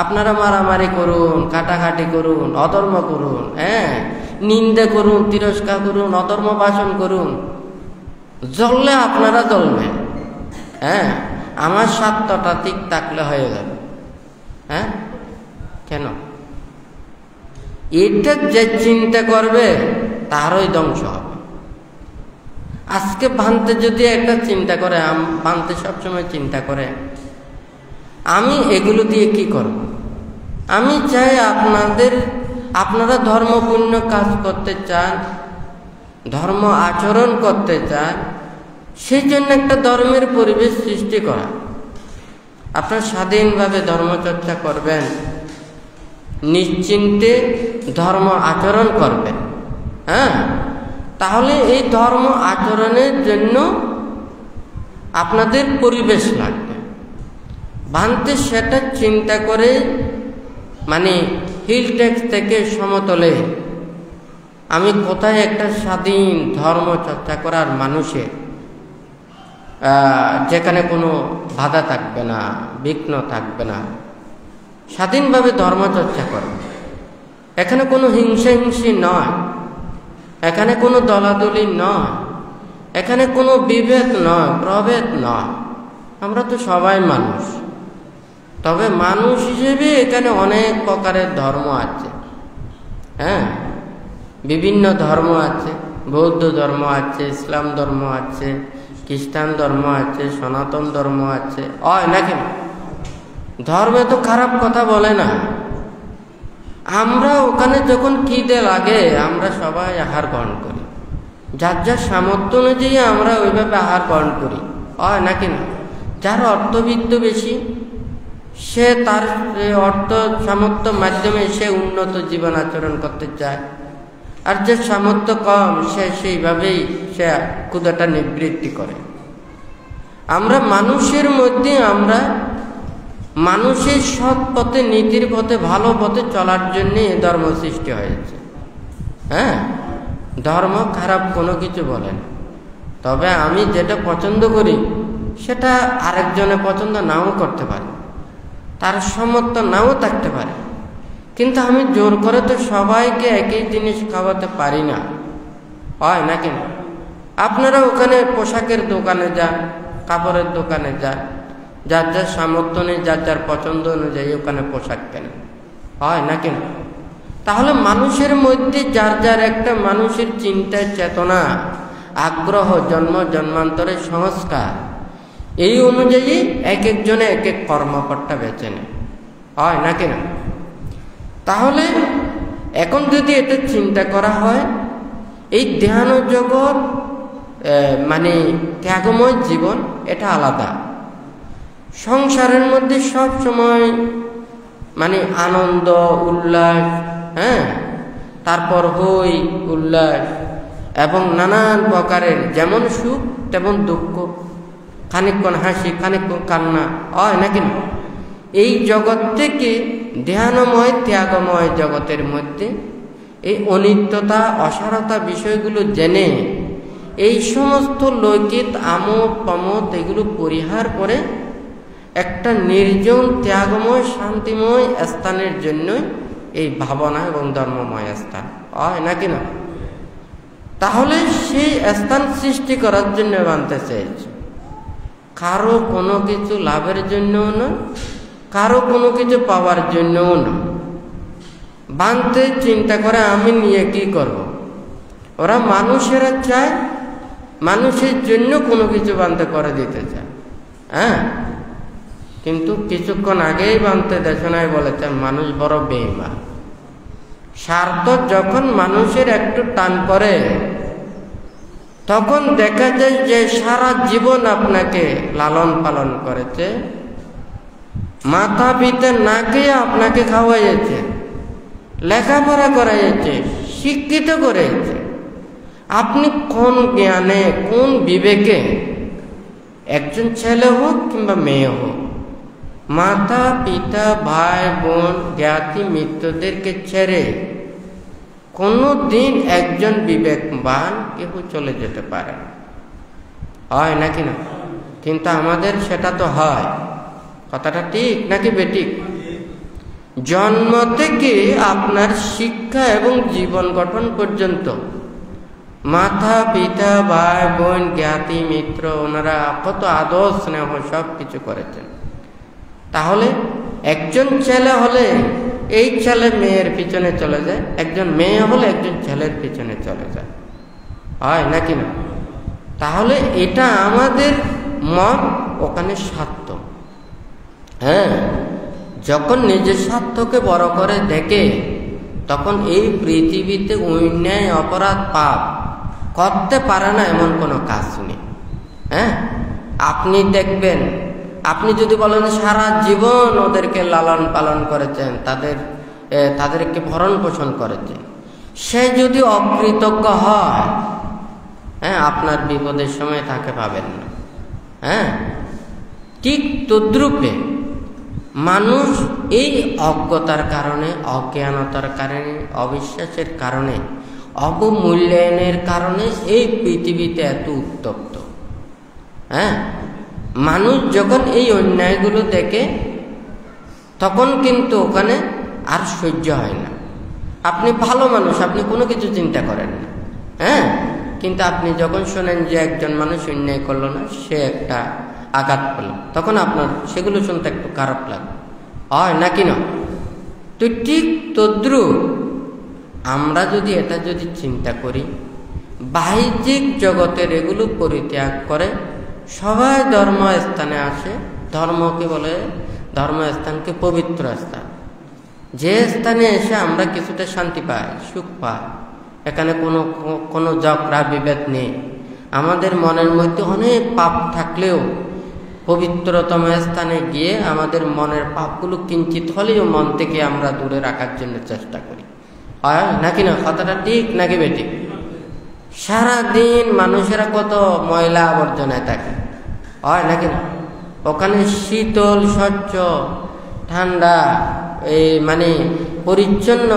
আপনারা মারামারি করুন, কাটাকাটি করুন, অধর্ম করুন, হ্যাঁ, নিন্দে করুন, তিরস্কার করুন, অধর্ম ভাষণ করুন, জ্বললে আপনারা জ্বলবেন। হ্যাঁ, আমার স্বার্থটা ঠিক থাকলে হয়ে যাবে। হ্যাঁ, কেন? এটা যে চিন্তা করবে তারই ধ্বংস হবে। আজকে ভান্তে যদি একটা চিন্তা করে, ভান্তে সবসময় চিন্তা করে আমি এগুলো দিয়ে কি করব। আমি চাই আপনারা ধর্মপূর্ণ কাজ করতে চান, ধর্ম আচরণ করতে চান, সেই জন্য একটা ধর্মের পরিবেশ সৃষ্টি করা। আপনারা স্বাধীনভাবে ধর্মচর্চা করবেন, নিশ্চিন্তে ধর্ম আচরণ করবেন। হ্যাঁ, তাহলে এই ধর্ম আচরণের জন্য আপনাদের পরিবেশ লাগবে। ভান্তে সেটা চিন্তা করে মানে হিল ট্যাক্স থেকে সমতলে আমি কোথায় একটা স্বাধীন ধর্ম চর্চা করার মানুষের যেখানে কোনো বাধা থাকবে না, বিঘ্ন থাকবে না, স্বাধীনভাবে ধর্মচর্চা করবে। এখানে কোনো হিংসি নয়, এখানে কোনো দলাদলি নয়, এখানে কোনো বিভেদ নয়, প্রভেদ নয়। আমরা তো সবাই মানুষ, তবে মানুষ হিসেবে এখানে অনেক প্রকারের ধর্ম আছে। হ্যাঁ, বিভিন্ন ধর্ম আছে, বৌদ্ধ ধর্ম আছে, ইসলাম ধর্ম আছে, খ্রিস্টান ধর্ম আছে, সনাতন ধর্ম আছে, হয় নাকি? ধর্মে তো খারাপ কথা বলে না। আমরা ওখানে যখন খিদে লাগে আমরা সবাই আহার গ্রহণ করি, যার যার সামর্থ্য অনুযায়ী আমরা ওইভাবে আহার গ্রহণ করি, হয় নাকি না? যার অর্থবিত্ত বেশি সে তার অর্থ সামর্থ্য মাধ্যমে সে উন্নত জীবন আচরণ করতে চায়, আর যে সামর্থ্য কম সে সেইভাবেই সে ক্ষুধাটা নিবৃত্তি করে। আমরা মানুষের মধ্যে আমরা মানুষের সৎ পথে, নীতির পথে, ভালো পথে চলার জন্য এ ধর্ম সৃষ্টি হয়েছে। হ্যাঁ, ধর্ম খারাপ কোনো কিছু বলে না, তবে আমি যেটা পছন্দ করি সেটা আরেকজনে পছন্দ নাও করতে পারে, তার সামর্থ্য নাও থাকতে পারে, কিন্তু আমি জোর করে তো সবাইকে একই জিনিস খাওয়াতে পারি না, হয় নাকি না? আপনারা ওখানে পোশাকের দোকানে যান, কাপড়ের দোকানে যান, যার যার সামর্থ্য নেই, যার যার পছন্দ অনুযায়ী ওখানে পোশাক কেনেন, হয় নাকি না? তাহলে মানুষের মধ্যে যার যার একটা মানুষের চিন্তা, চেতনা, আগ্রহ, জন্মান্তরের সংস্কার, এই অনুযায়ী এক একজনে এক এক কর্মপট্টা বেছে নেয়, হয় নাকি না? তাহলে এখন যদি এটা চিন্তা করা হয়, এই ধ্যান জগৎ মানে ত্যাগময় জীবন, এটা আলাদা। সংসারের মধ্যে সব সময় মানে আনন্দ উল্লাস, হ্যাঁ, তারপর হই উল্লাস এবং নানান প্রকারের যেমন সুখ তেমন দুঃখ, খানিকক্ষণ হাসি খানিকক্ষণ কান্না, হয় নাকি না? এই জগৎ থেকে ধ্যানময় ত্যাগময় জগতের মধ্যে এই অনিত্যতা, অসারতা বিষয়গুলো জেনে এই সমস্ত লৌকিক আমোদ প্রমোদ এগুলো পরিহার করে একটা নির্জন ত্যাগময় শান্তিময় স্থানের জন্য এই ভাবনা এবং ধর্মময় স্থান, হয় নাকি না? তাহলে সেই স্থান সৃষ্টি করার জন্য বানতে চাইছে, কারো কোনো কিছু লাভের জন্যও না, কারো কোনো কিছু পাওয়ার জন্যও না। বানতে চিন্তা করে আমি নিয়ে কি করব। ওরা মানুষেরা চায় মানুষের জন্য কোনো কিছু বানতে করে দিতে চায়, হ্যাঁ, কিন্তু কিছুক্ষণ আগেই বানতে দেশনায় বলেছেন মানুষ বড় বেঈমান। স্বার্থ যখন মানুষের একটু টান পড়ে তখন দেখা যায় যে সারা জীবন আপনাকে লালন পালন করেছে, মাথা পিতা না খেয়ে আপনাকে খাওয়াইছে, লেখাপড়া করাইছে, শিক্ষিত করেছে। আপনি কোন জ্ঞানে, কোন বিবেকে একজন ছেলে হোক কিংবা মেয়ে হোক, মাতা পিতা ভাই বোন জ্ঞাতি মিত্রদেরকে ছেড়ে কোনো দিন একজন বিবেকবান কেউ চলে যেতে পারে, হয় নাকি না? কিন্তু আমাদের সেটা তো হয়, কথাটা ঠিক নাকি বেঠিক? জন্ম থেকে আপনার শিক্ষা এবং জীবন গঠন পর্যন্ত মাতা পিতা ভাই বোন জ্ঞাতি মিত্র ওনারা কত আদর স্নেহ সব কিছু করেছেন। তাহলে একজন ছেলে হলে এই ছেলে মেয়ের পিছনে চলে যায়, একজন মেয়ে হলে একজন ছেলের পিছনে চলে যায়, হয় নাকি না? তাহলে এটা আমাদের মন ওখানে স্বার্থ। হ্যাঁ, যখন নিজের স্বার্থকে বড় করে দেখে তখন এই পৃথিবীতে অন্যায় অপরাধ পাপ করতে পারে না এমন কোনো কাজ নেই। হ্যাঁ, আপনি দেখবেন, আপনি যদি বলেন সারা জীবন ওদেরকে লালন পালন করেছেন, তাদেরকে ভরণ পোষণ করেছেন, সে যদি অকৃতজ্ঞ হয়, হ্যাঁ, আপনার বিপদের সময় তাকে পাবেন না। হ্যাঁ, ঠিক তদ্রূপে মানুষ এই অজ্ঞতার কারণে, অজ্ঞানতার কারণে, অবিশ্বাসের কারণে, অবমূল্যায়নের কারণে এই পৃথিবীতে এত উত্তপ্ত। হ্যাঁ, মানুষ যখন এই অন্যায়গুলো দেখে তখন কিন্তু ওখানে আর সহ্য হয় না। আপনি ভালো মানুষ, আপনি কোনো কিছু চিন্তা করেন না, হ্যাঁ, কিন্তু আপনি যখন শোনেন যে একজন মানুষ অন্যায় করলো না, সে একটা আঘাত পেল, তখন আপনার সেগুলো শুনতে একটু খারাপ লাগে, হয় নাকি না? তো ঠিক তদ্রূপ আমরা যদি এটা যদি চিন্তা করি, বাহ্যিক জগতের এগুলো পরিত্যাগ করে সবাই ধর্মস্থানে আসে। ধর্মকে বলে, ধর্মস্থানকে পবিত্র স্থান, যে স্থানে এসে আমরা কিছুটা শান্তি পাই, সুখ পাই। এখানে কোনো ঝগড়া বিভেদ নেই। আমাদের মনের মধ্যে অনেক পাপ থাকলেও পবিত্রতম স্থানে গিয়ে আমাদের মনের পাপগুলো কিঞ্চিত হলেও মন থেকে আমরা দূরে রাখার জন্য চেষ্টা করি, হয় নাকি না? কথাটা ঠিক নাকি বেঠিক? সারাদিন মানুষেরা কত ময়লা আবর্জনায় থাকে, হয় নাকি না? ওখানে শীতল স্বচ্ছ ঠান্ডা মানে পরিচ্ছন্ন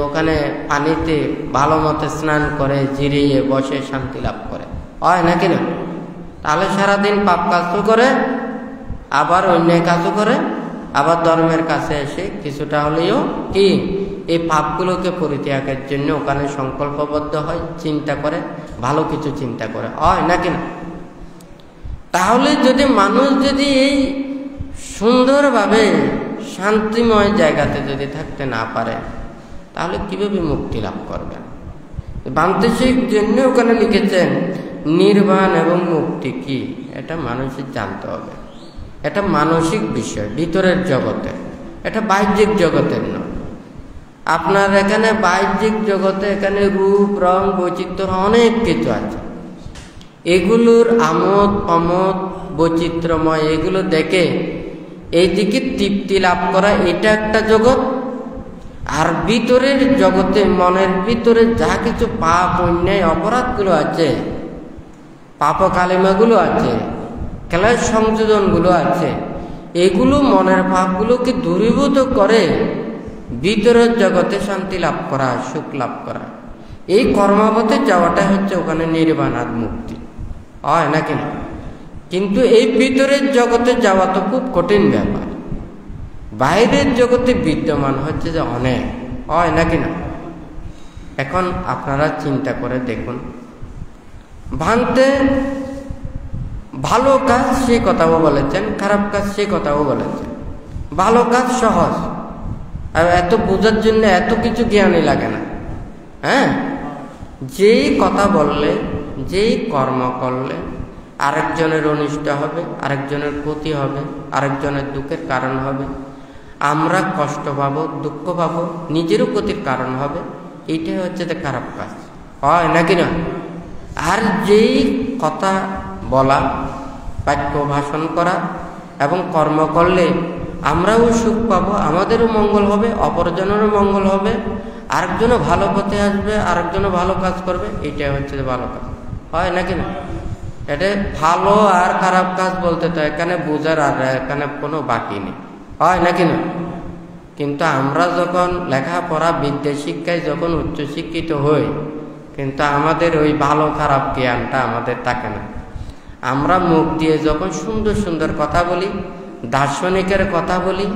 ওখানে পানিতে ভালো মতো স্নান করে জিরিয়ে বসে শান্তি লাভ করে, হয় নাকি না? তাহলে সারাদিন পাপ কাজও করে, আবার অন্যায় কাজও করে, আবার ধর্মের কাছে এসে কিছুটা হলেও কি এই পাপগুলোকে পরিত্যাগের জন্য ওখানে সংকল্পবদ্ধ হয়, চিন্তা করে, ভালো কিছু চিন্তা করে, হয় নাকি না? তাহলে যদি মানুষ যদি এই সুন্দরভাবে শান্তিময় জায়গাতে যদি থাকতে না পারে, তাহলে কিভাবে মুক্তি লাভ করবেন? বান্তিশিক জন্য ওখানে লিখেছেন নির্বাণ এবং মুক্তি কি, এটা মানুষের জানতে হবে। এটা মানসিক বিষয়, ভিতরের জগতে, এটা বাহ্যিক জগতের নয়। আপনার এখানে বাহ্যিক জগতে এখানে রূপ রং বৈচিত্র্য অনেক কিছু আছে, এগুলোর আমোদ প্রমোদ বৈচিত্র্যময়, এগুলো দেখে এইদিকে তৃপ্তি লাভ করা, এটা একটা জগৎ। আর ভিতরের জগতে মনের ভিতরে যা কিছু পাপ অন্যায় অপরাধগুলো আছে, পাপ কালিমাগুলো আছে, খেলার সংযোজনগুলো আছে, এগুলো মনের ভাবগুলোকে দূরীভূত করে ভিতরের জগতে শান্তি লাভ করা, সুখ লাভ করা, এই কর্মপথে যাওয়াটা হচ্ছে ওখানে নির্বাণ আর মুক্তি, হয় নাকি না? কিন্তু এই ভিতরের জগতে যাওয়া তো খুব কঠিন ব্যাপার, বাইরের জগতে বিদ্যমান হচ্ছে যে অনেক, হয় নাকি না? এখন আপনারা চিন্তা করে দেখুন, ভান্তে ভালো কাজ সে কথাও বলেছেন, খারাপ কাজ সে কথাও বলেছেন। ভালো কাজ সহজ, আর এত বোঝার জন্য এত কিছু জ্ঞানই লাগে না। হ্যাঁ, যেই কথা বললে, যেই কর্ম করলে আরেকজনের অনিষ্ট হবে, আরেকজনের ক্ষতি হবে, আরেকজনের দুঃখের কারণ হবে, আমরা কষ্ট পাবো, দুঃখ পাবো, নিজেরও ক্ষতির কারণ হবে, এইটাই হচ্ছে যে খারাপ কাজ, হয় নাকি না? আর যেই কথা বলা, বাক্য ভাষণ করা এবং কর্ম করলে আমরাও সুখ পাবো, আমাদেরও মঙ্গল হবে, অপরজনেরও মঙ্গল হবে, আরেকজনও ভালো পথে আসবে, আরেকজনও ভালো কাজ করবে, এইটাই হচ্ছে যে ভালো কাজ, হয় নাকি না? এটা ভালো আর খারাপ কাজ বলতে তো এখানে বোঝার আর এখানে কোনো বাকি নেই, হয় নাকি না? কিন্তু আমরা যখন লেখাপড়া বিদ্যা শিক্ষায় যখন উচ্চশিক্ষিত হই, কিন্তু আমাদের ওই ভালো খারাপ জ্ঞানটা আমাদের থাকে না। আমরা মুখ দিয়ে যখন সুন্দর সুন্দর কথা বলি, দার্শনিকের কথা বলি,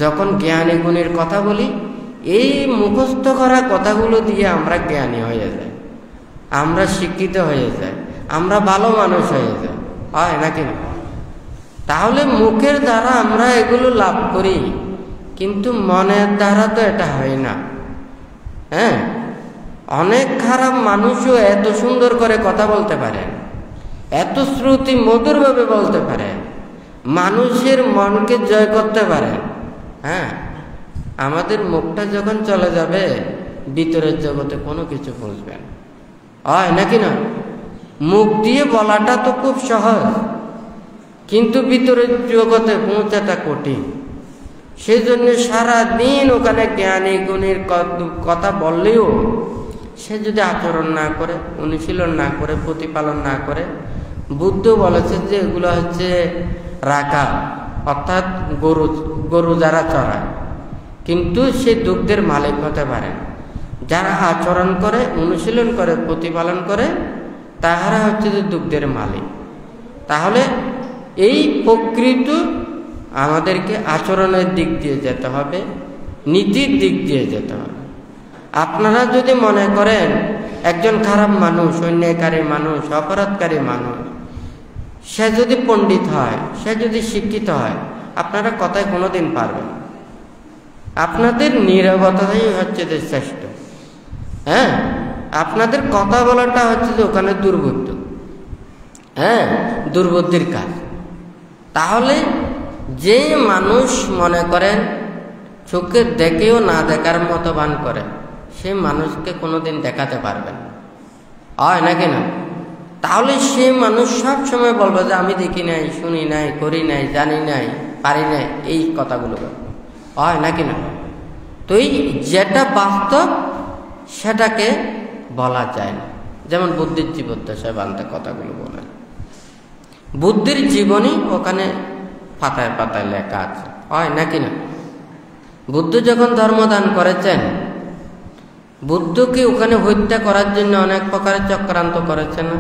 যখন জ্ঞানী গুণীর কথা বলি, এই মুখস্থ করা কথাগুলো দিয়ে আমরা জ্ঞানী হয়ে যাই, আমরা শিক্ষিত হয়ে যাই, আমরা ভালো মানুষ হয়ে যাই, হয় নাকি না? তাহলে মুখের দ্বারা আমরা এগুলো লাভ করি, কিন্তু মনের দ্বারা তো এটা হয় না। হ্যাঁ, অনেক খারাপ মানুষও এত সুন্দর করে কথা বলতে পারে, এত শ্রুতি মধুরভাবে বলতে পারে, মানুষের মনকে জয় করতে পারে। হ্যাঁ, আমাদের মুখটা যখন চলে যাবে, ভিতরের জগতে কোনো কিছু বুঝবে না, হয় নাকি না? মুখ দিয়ে বলাটা তো খুব সহজ, কিন্তু ভিতরের জগতে পৌঁছাটা কঠিন। সেই জন্য সারাদিন ওখানে জ্ঞানী গুণীর কথা বললেও সে যদি আচরণ না করে, অনুশীলন না করে, প্রতিপালন না করে, বুদ্ধ বলেছে যে এগুলো হচ্ছে রাখা, অর্থাৎ গরু যারা চড়ায়, কিন্তু সে দুগ্ধের মালিক হতে পারে। যারা আচরণ করে, অনুশীলন করে, প্রতিপালন করে, তাহারা হচ্ছে যে দুগ্ধের মালিক। তাহলে এই প্রকৃত আমাদেরকে আচরণের দিক দিয়ে যেতে হবে, নীতির দিক দিয়ে যেতে হবে। আপনারা যদি মনে করেন একজন খারাপ মানুষ, অন্যায়কারী মানুষ, অপরাধকারী মানুষ, সে যদি পণ্ডিত হয়, সে যদি শিক্ষিত হয়, আপনারা কথায় কোনোদিন পারবেন। আপনাদের নীরবতাই হচ্ছে যে শ্রেষ্ঠ। হ্যাঁ, আপনাদের কথা বলাটা হচ্ছে যে ওখানে দুর্বুদ্ধি, হ্যাঁ, দুর্বুদ্ধির কাজ। তাহলে যে মানুষ মনে করেন চোখে দেখেও না দেখার মতো ভান করে, সে মানুষকে কোনোদিন দেখাতে পারবেন, হয় নাকি না? তাহলে সে মানুষ সব সময় বলবে যে আমি দেখি নাই, শুনি নাই, করি নাই, জানি নাই, পারি নাই, এই কথাগুলো হয় নাকি না? তো এই যেটা বাস্তব সেটাকে বলা যায় না। যেমন বুদ্ধির জীবদ্দশায় বান্ধে কথাগুলো বলেন, বুদ্ধির জীবনী ওখানে পাতায় পাতায় লেখা আছে, হয় নাকি না? বুদ্ধ যখন ধর্মদান করেছেন, বুদ্ধকে ওখানে হত্যা করার জন্য অনেক প্রকারের চক্রান্ত করেছে না?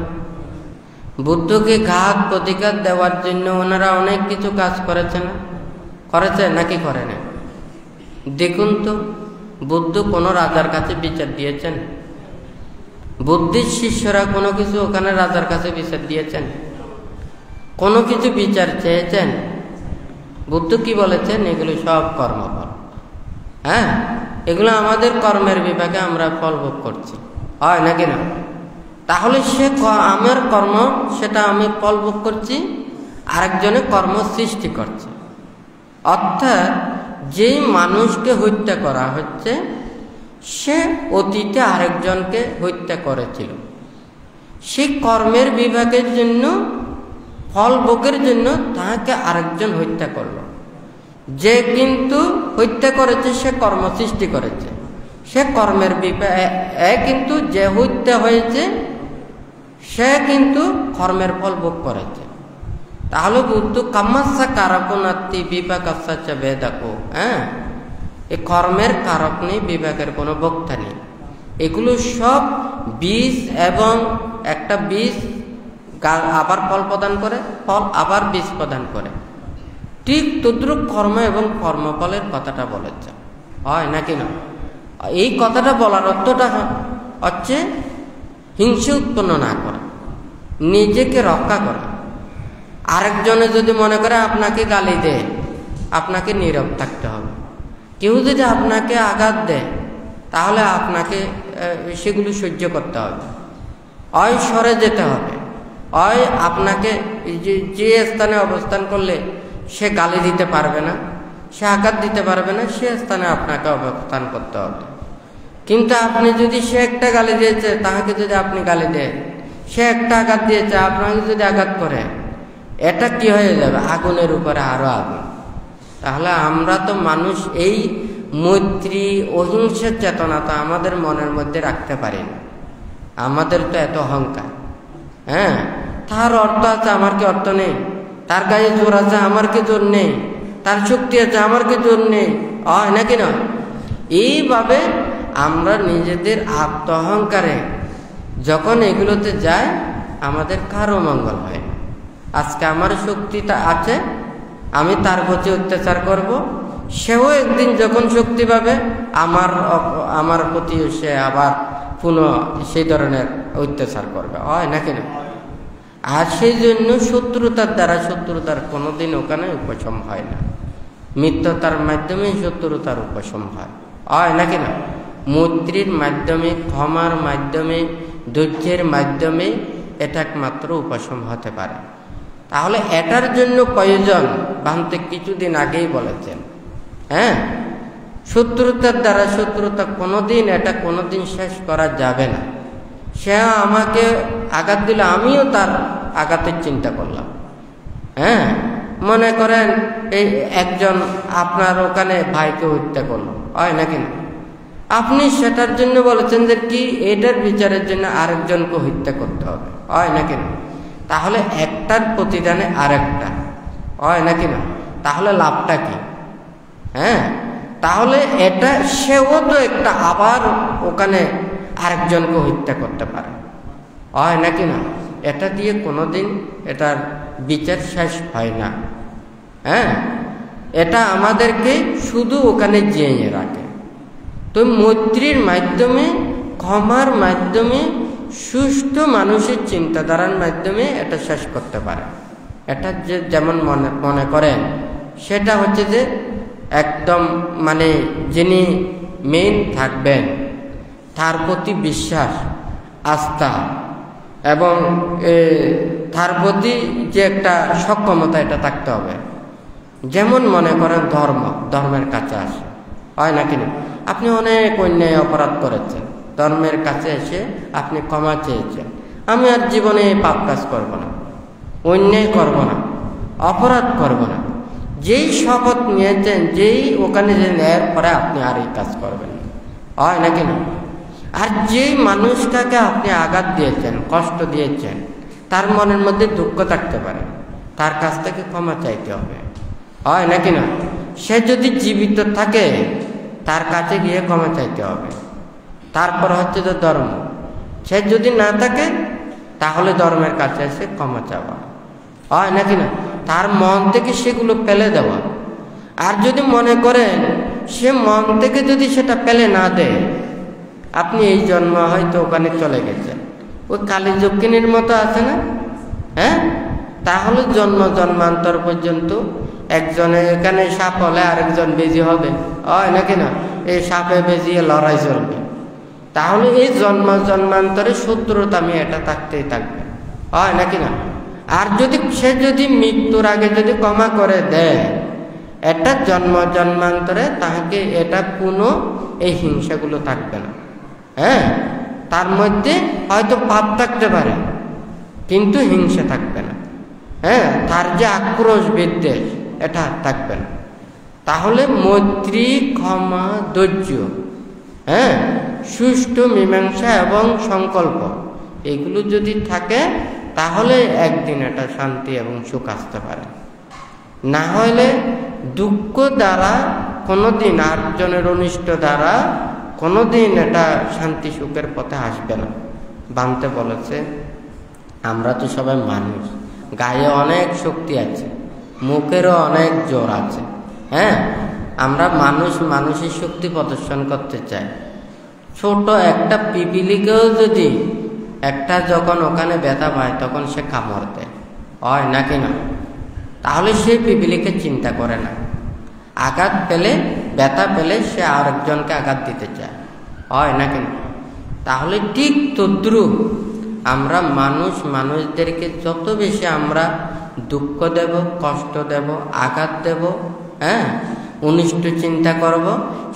বুদ্ধকে ঘাত প্রতিঘাত দেওয়ার জন্য ওনারা অনেক কিছু কাজ করেছে না? করেছে নাকি করে না? দেখুন তো, বুদ্ধ কোনো রাজার কাছে বিচার দিয়েছেন? বুদ্ধির শিষ্যরা কোনো কিছু ওখানে রাজার কাছে বিচার দিয়েছেন? কোনো কিছু বিচার চেয়েছেন? বুদ্ধ কি বলেছেন? এগুলো সব কর্মফল। হ্যাঁ, এগুলো আমাদের কর্মের বিভাগে আমরা ফল ভোগ করছি, হয় নাকি না? তাহলে সে আমার কর্ম, সেটা আমি ফল ভোগ করছি, আরেকজনে কর্ম সৃষ্টি করছে। অর্থাৎ যেই মানুষকে হত্যা করা হচ্ছে সে অতীতে আরেকজনকে হত্যা করেছিল, সেই কর্মের বিভাগের জন্য, ফল ভোগের জন্য তাহাকে আরেকজন হত্যা করলো। যে কিন্তু হত্যা করেছে সে কর্ম সৃষ্টি করেছে, সে কর্মের বিভাগে কিন্তু যে হত্যা হয়েছে সে কিন্তু কর্মের ফল ভোগ করেছে। তাহলে বুদ্ধ কামাসা কারকনাত্তি বিপাকাচ্ছা বেদাকো, হ্যাঁ, এই কর্মের কারক নেই, বিবেকের কোনো বক্তা নেই। এগুলো সব বীজ, এবং একটা বীজ আবার ফল প্রদান করে, ফল আবার বীজ প্রদান করে। ঠিক তদ্রুপ কর্ম এবং কর্মফলের কথাটা বলেছে, হয় নাকি না? এই কথাটা বলার অর্থটা হচ্ছে হিংসা উৎপন্ন না করা, নিজেকে রক্ষা করা। আরেকজনে যদি মনে করে আপনাকে গালি দেয়, আপনাকে নীরব থাকতে হবে। কেউ যদি আপনাকে আঘাত দেয় তাহলে আপনাকে সেগুলো সহ্য করতে হবে, হয় সরে যেতে হবে, হয় আপনাকে যে স্থানে অবস্থান করলে সে গালি দিতে পারবে না, সে আঘাত দিতে পারবে না, সে স্থানে আপনাকে অবস্থান করতে হবে। কিন্তু আপনি যদি, সে একটা গালি দিয়েছে তাহাকে যদি আপনি গালি দেন, সে একটা আঘাত দিয়েছে আপনাকে যদি আঘাত করে, এটা কি হয়ে যাবে? আগুনের উপরে আরো আগুন। তাহলে আমরা তো মানুষ এই মৈত্রী অহিংসার চেতনা তো আমাদের মনের মধ্যে রাখতে পারি না। আমাদের তো এত অহংকার, হ্যাঁ, তার অর্থ আছে আমার কি অর্থ নেই, তার গায়ে জোর আছে আমার কি জোর নেই, তার শক্তি আছে আমার কি জোর নেই, হয় নাকি না? এইভাবে আমরা নিজেদের আত্ম অহংকারে যখন এগুলোতে যাই, আমাদের কারো মঙ্গল হয় না। আজকে আমার শক্তিটা আছে, আমি তার প্রতি অত্যাচার করব, সেও একদিন যখন শক্তি পাবে আমার প্রতি সে আবার পুনঃ সেই ধরনের অত্যাচার করবে, হয় নাকি না? আর সেই জন্য শত্রুতার দ্বারা শত্রুতার কোনোদিন ওখানে উপশম হয় না। মিথ্যতার মাধ্যমে শত্রুতার উপশম হয় নাকি না? মৈত্রীর মাধ্যমে, ক্ষমার মাধ্যমে, ধৈর্যের মাধ্যমে এটা একমাত্র উপশম হতে পারে। তাহলে এটার জন্য প্রয়োজন, ভান্তে কিছুদিন আগেই বলেছেন, হ্যাঁ, শত্রুতার দ্বারা শত্রুতা কোনোদিন, এটা কোনোদিন শেষ করা যাবে না। সে আমাকে আঘাত দিলে আমিও তার আঘাতের চিন্তা করলাম। হ্যাঁ, মনে করেন এই একজন আপনার ওখানে ভাইকে হত্যা করলো, হয় নাকি না? আপনি সেটার জন্য বলেছেন যে কি এটার বিচারের জন্য আরেকজনকে হত্যা করতে হবে, হয় নাকি না? তাহলে একটার প্রতিদানে আরেকটা, হয় নাকি না? তাহলে লাভটা কি? হ্যাঁ, তাহলে এটা সেও তো একটা আবার ওখানে আরেকজনকে হত্যা করতে পারে, হয় নাকি না? এটা দিয়ে কোনোদিন এটার বিচার শেষ হয় না। হ্যাঁ, এটা আমাদেরকে শুধু ওখানে জিয়ে রাখে। তো মৈত্রীর মাধ্যমে, ক্ষমার মাধ্যমে, সুষ্ঠু মানুষের চিন্তাধারার মাধ্যমে এটা শেষ করতে পারে। এটা যে যেমন মনে করেন, সেটা হচ্ছে যে একদম মানে যিনি মেইন থাকবেন তার প্রতি বিশ্বাস, আস্থা এবং তার প্রতি যে একটা সক্ষমতা, এটা থাকতে হবে। যেমন মনে করেন ধর্মের কাছে আসে, হয় নাকি না? আপনি অনেক অন্যায় অপরাধ করেছেন, ধর্মের কাছে এসে আপনি ক্ষমা চেয়েছেন, আমি আর জীবনে এই পাপ কাজ করব না, অন্যায় করব না, অপরাধ করব না। যেই শপথ নিয়েছেন, যেই ওখানে যে নেয়ার পরে আপনি আর এই কাজ করবেন না, হয় নাকি না? আর যেই মানুষটাকে আপনি আঘাত দিয়েছেন, কষ্ট দিয়েছেন, তার মনের মধ্যে দুঃখ থাকতে পারে, তার কাছ থেকে ক্ষমা চাইতে হবে, হয় নাকি না? সে যদি জীবিত থাকে তার কাছে গিয়ে ক্ষমা চাইতে হবে। তারপর হচ্ছে যে ধর্ম, সে যদি না থাকে তাহলে ধর্মের কাছে এসে ক্ষমা চাওয়া, হয় নাকি না? তার মন থেকে সেগুলো ফেলে দেওয়া। আর যদি মনে করেন সে মন থেকে যদি সেটা ফেলে না দেয়, আপনি এই জন্ম হয়তো ওখানে চলে গেছেন, ওই কালী যক্ষিণীর মতো আছে না, হ্যাঁ? তাহলে জন্ম জন্মান্তর পর্যন্ত একজনের এখানে সাপ হলে আরেকজন বেজি হবে, হয় নাকি না? এই সাপে বেজিয়ে লড়াই চলবে। তাহলে এই জন্ম জন্মান্তরে শত্রুতা আমি এটা থাকতেই থাকবে, হয় নাকি না? আর যদি সে যদি মৃত্যুর আগে যদি ক্ষমা করে দেয়, এটা জন্ম জন্মান্তরে তাকে এটা কোনো এই হিংসাগুলো থাকবে না। হ্যাঁ, তার মধ্যে হয়তো পাপ থাকতে পারে কিন্তু হিংসা থাকবে না। হ্যাঁ, তার যে আক্রোশ বিদ্বেষ এটা থাকবে না। তাহলে মৈত্রী, ক্ষমা, ধৈর্য, হ্যাঁ, সুষ্ঠু মীমাংসা এবং সংকল্প, এগুলো যদি থাকে তাহলে একদিন এটা শান্তি এবং সুখ আসতে পারে। না হলে দুঃখ দ্বারা কোনোদিন, আরেকজনের অনিষ্ট দ্বারা কোনোদিন এটা শান্তি সুখের পথে আসবে না। বানতে বলেছে, আমরা তো সবাই মানুষ, গায়ে অনেক শক্তি আছে, মুখেরও অনেক জোর আছে। হ্যাঁ, আমরা মানুষ, মানুষের শক্তি প্রদর্শন করতে চাই। ছোট একটা পিপিলিকেও যদি একটা যখন ওখানে ব্যথা পায় তখন সে কামড় দেয়, হয় নাকি না? তাহলে সে পিপিলিকে চিন্তা করে না, আঘাত পেলে, ব্যথা পেলে সে আরেকজনকে আঘাত দিতে চায়, হয় নাকি না? তাহলে ঠিক তদ্রূপ আমরা মানুষ, মানুষদেরকে যত বেশি আমরা দুঃখ দেব, কষ্ট দেব, আঘাত দেব, হ্যাঁ, অনিষ্ট চিন্তা করব,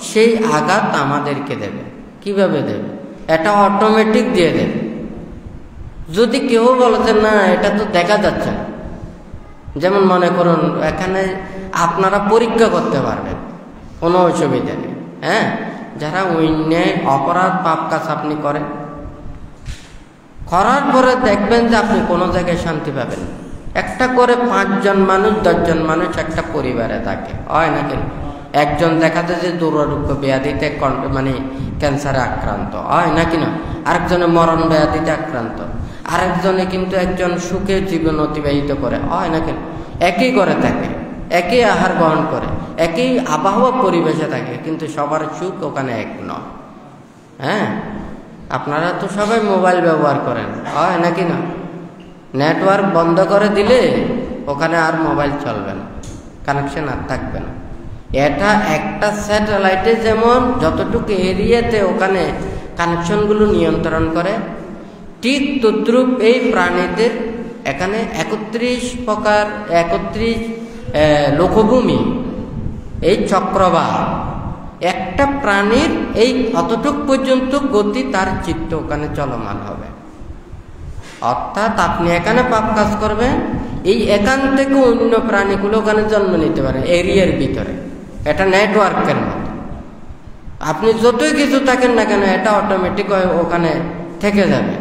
সেই আঘাত আমাদেরকে দেবে। কিভাবে দেবে? এটা অটোমেটিক দিয়ে দেবে। যদি কেউ বলছে না এটা তো দেখা যাচ্ছে না, যেমন মনে করুন এখানে আপনারা পরীক্ষা করতে পারবেন, কোনো অসুবিধা নেই। হ্যাঁ, যারা অন্যায়, অপরাধ, পাপ কাজ আপনি করেন, করার পরে দেখবেন যে আপনি কোনো জায়গায় শান্তি পাবেন। একটা করে 5 জন মানুষ, 10 জন মানুষ একটা পরিবারে থাকে, হয় নাকি? একজন দেখা যায় যে দুরারোগ্য ব্যাধিতে মানে ক্যান্সারে আক্রান্ত, হয় নাকি না? আরেকজনে মরণ ব্যাধিতে আক্রান্ত, আরেকজনে কিন্তু একজন সুখে জীবন অতিবাহিত করে, হয় নাকি? একই করে থাকে, একই আহার গ্রহণ করে, একই আবহাওয়া পরিবেশে থাকে, কিন্তু সবার সুখ ওখানে এক নয়। হ্যাঁ, আপনারা তো সবাই মোবাইল ব্যবহার করেন, হয় নাকি না? নেটওয়ার্ক বন্ধ করে দিলে ওখানে আর মোবাইল চলবে না, কানেকশন আর থাকবে না। এটা একটা স্যাটেলাইটে যেমন যতটুকু এরিয়াতে ওখানে কানেকশনগুলো নিয়ন্ত্রণ করে, ঠিক তদ্রূপ এই প্রাণীদের এখানে 31 প্রকার 31 লোকভূমি, এই চক্রবাহ, একটা প্রাণীর এই অতটুক পর্যন্ত গতি তার চিত্ত ওখানে চলমান হবে। অর্থাৎ আপনি এখানে পাপ কাজ করবেন, এই এখান থেকে অন্য প্রাণীগুলো ওখানে জন্ম নিতে পারে এরিয়ার ভিতরে। এটা নেটওয়ার্কের মতো, আপনি যতই কিছু থাকেন না কেন এটা অটোমেটিক ওখানে থেকে যাবে।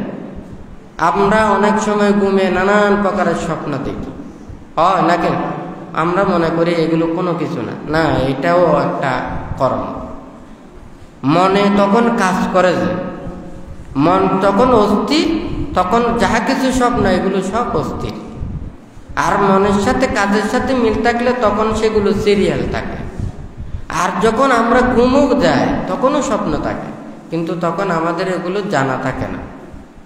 আমরা অনেক সময় ঘুমে নানান প্রকারের স্বপ্ন দেখি, হয় নাকি? আমরা মনে করি এগুলো কোনো কিছু না, না এটাও একটা কর্ম। মনে তখন কাজ করে যে, মন তখন অস্থির, তখন যাহা কিছু স্বপ্ন এগুলো সব অস্থির। আর মনের সাথে কাজের সাথে মিল থাকলে তখন সেগুলো সিরিয়াল থাকে। আর যখন আমরা ঘুমও যাই তখনও স্বপ্ন থাকে, কিন্তু তখন আমাদের এগুলো জানা থাকে না।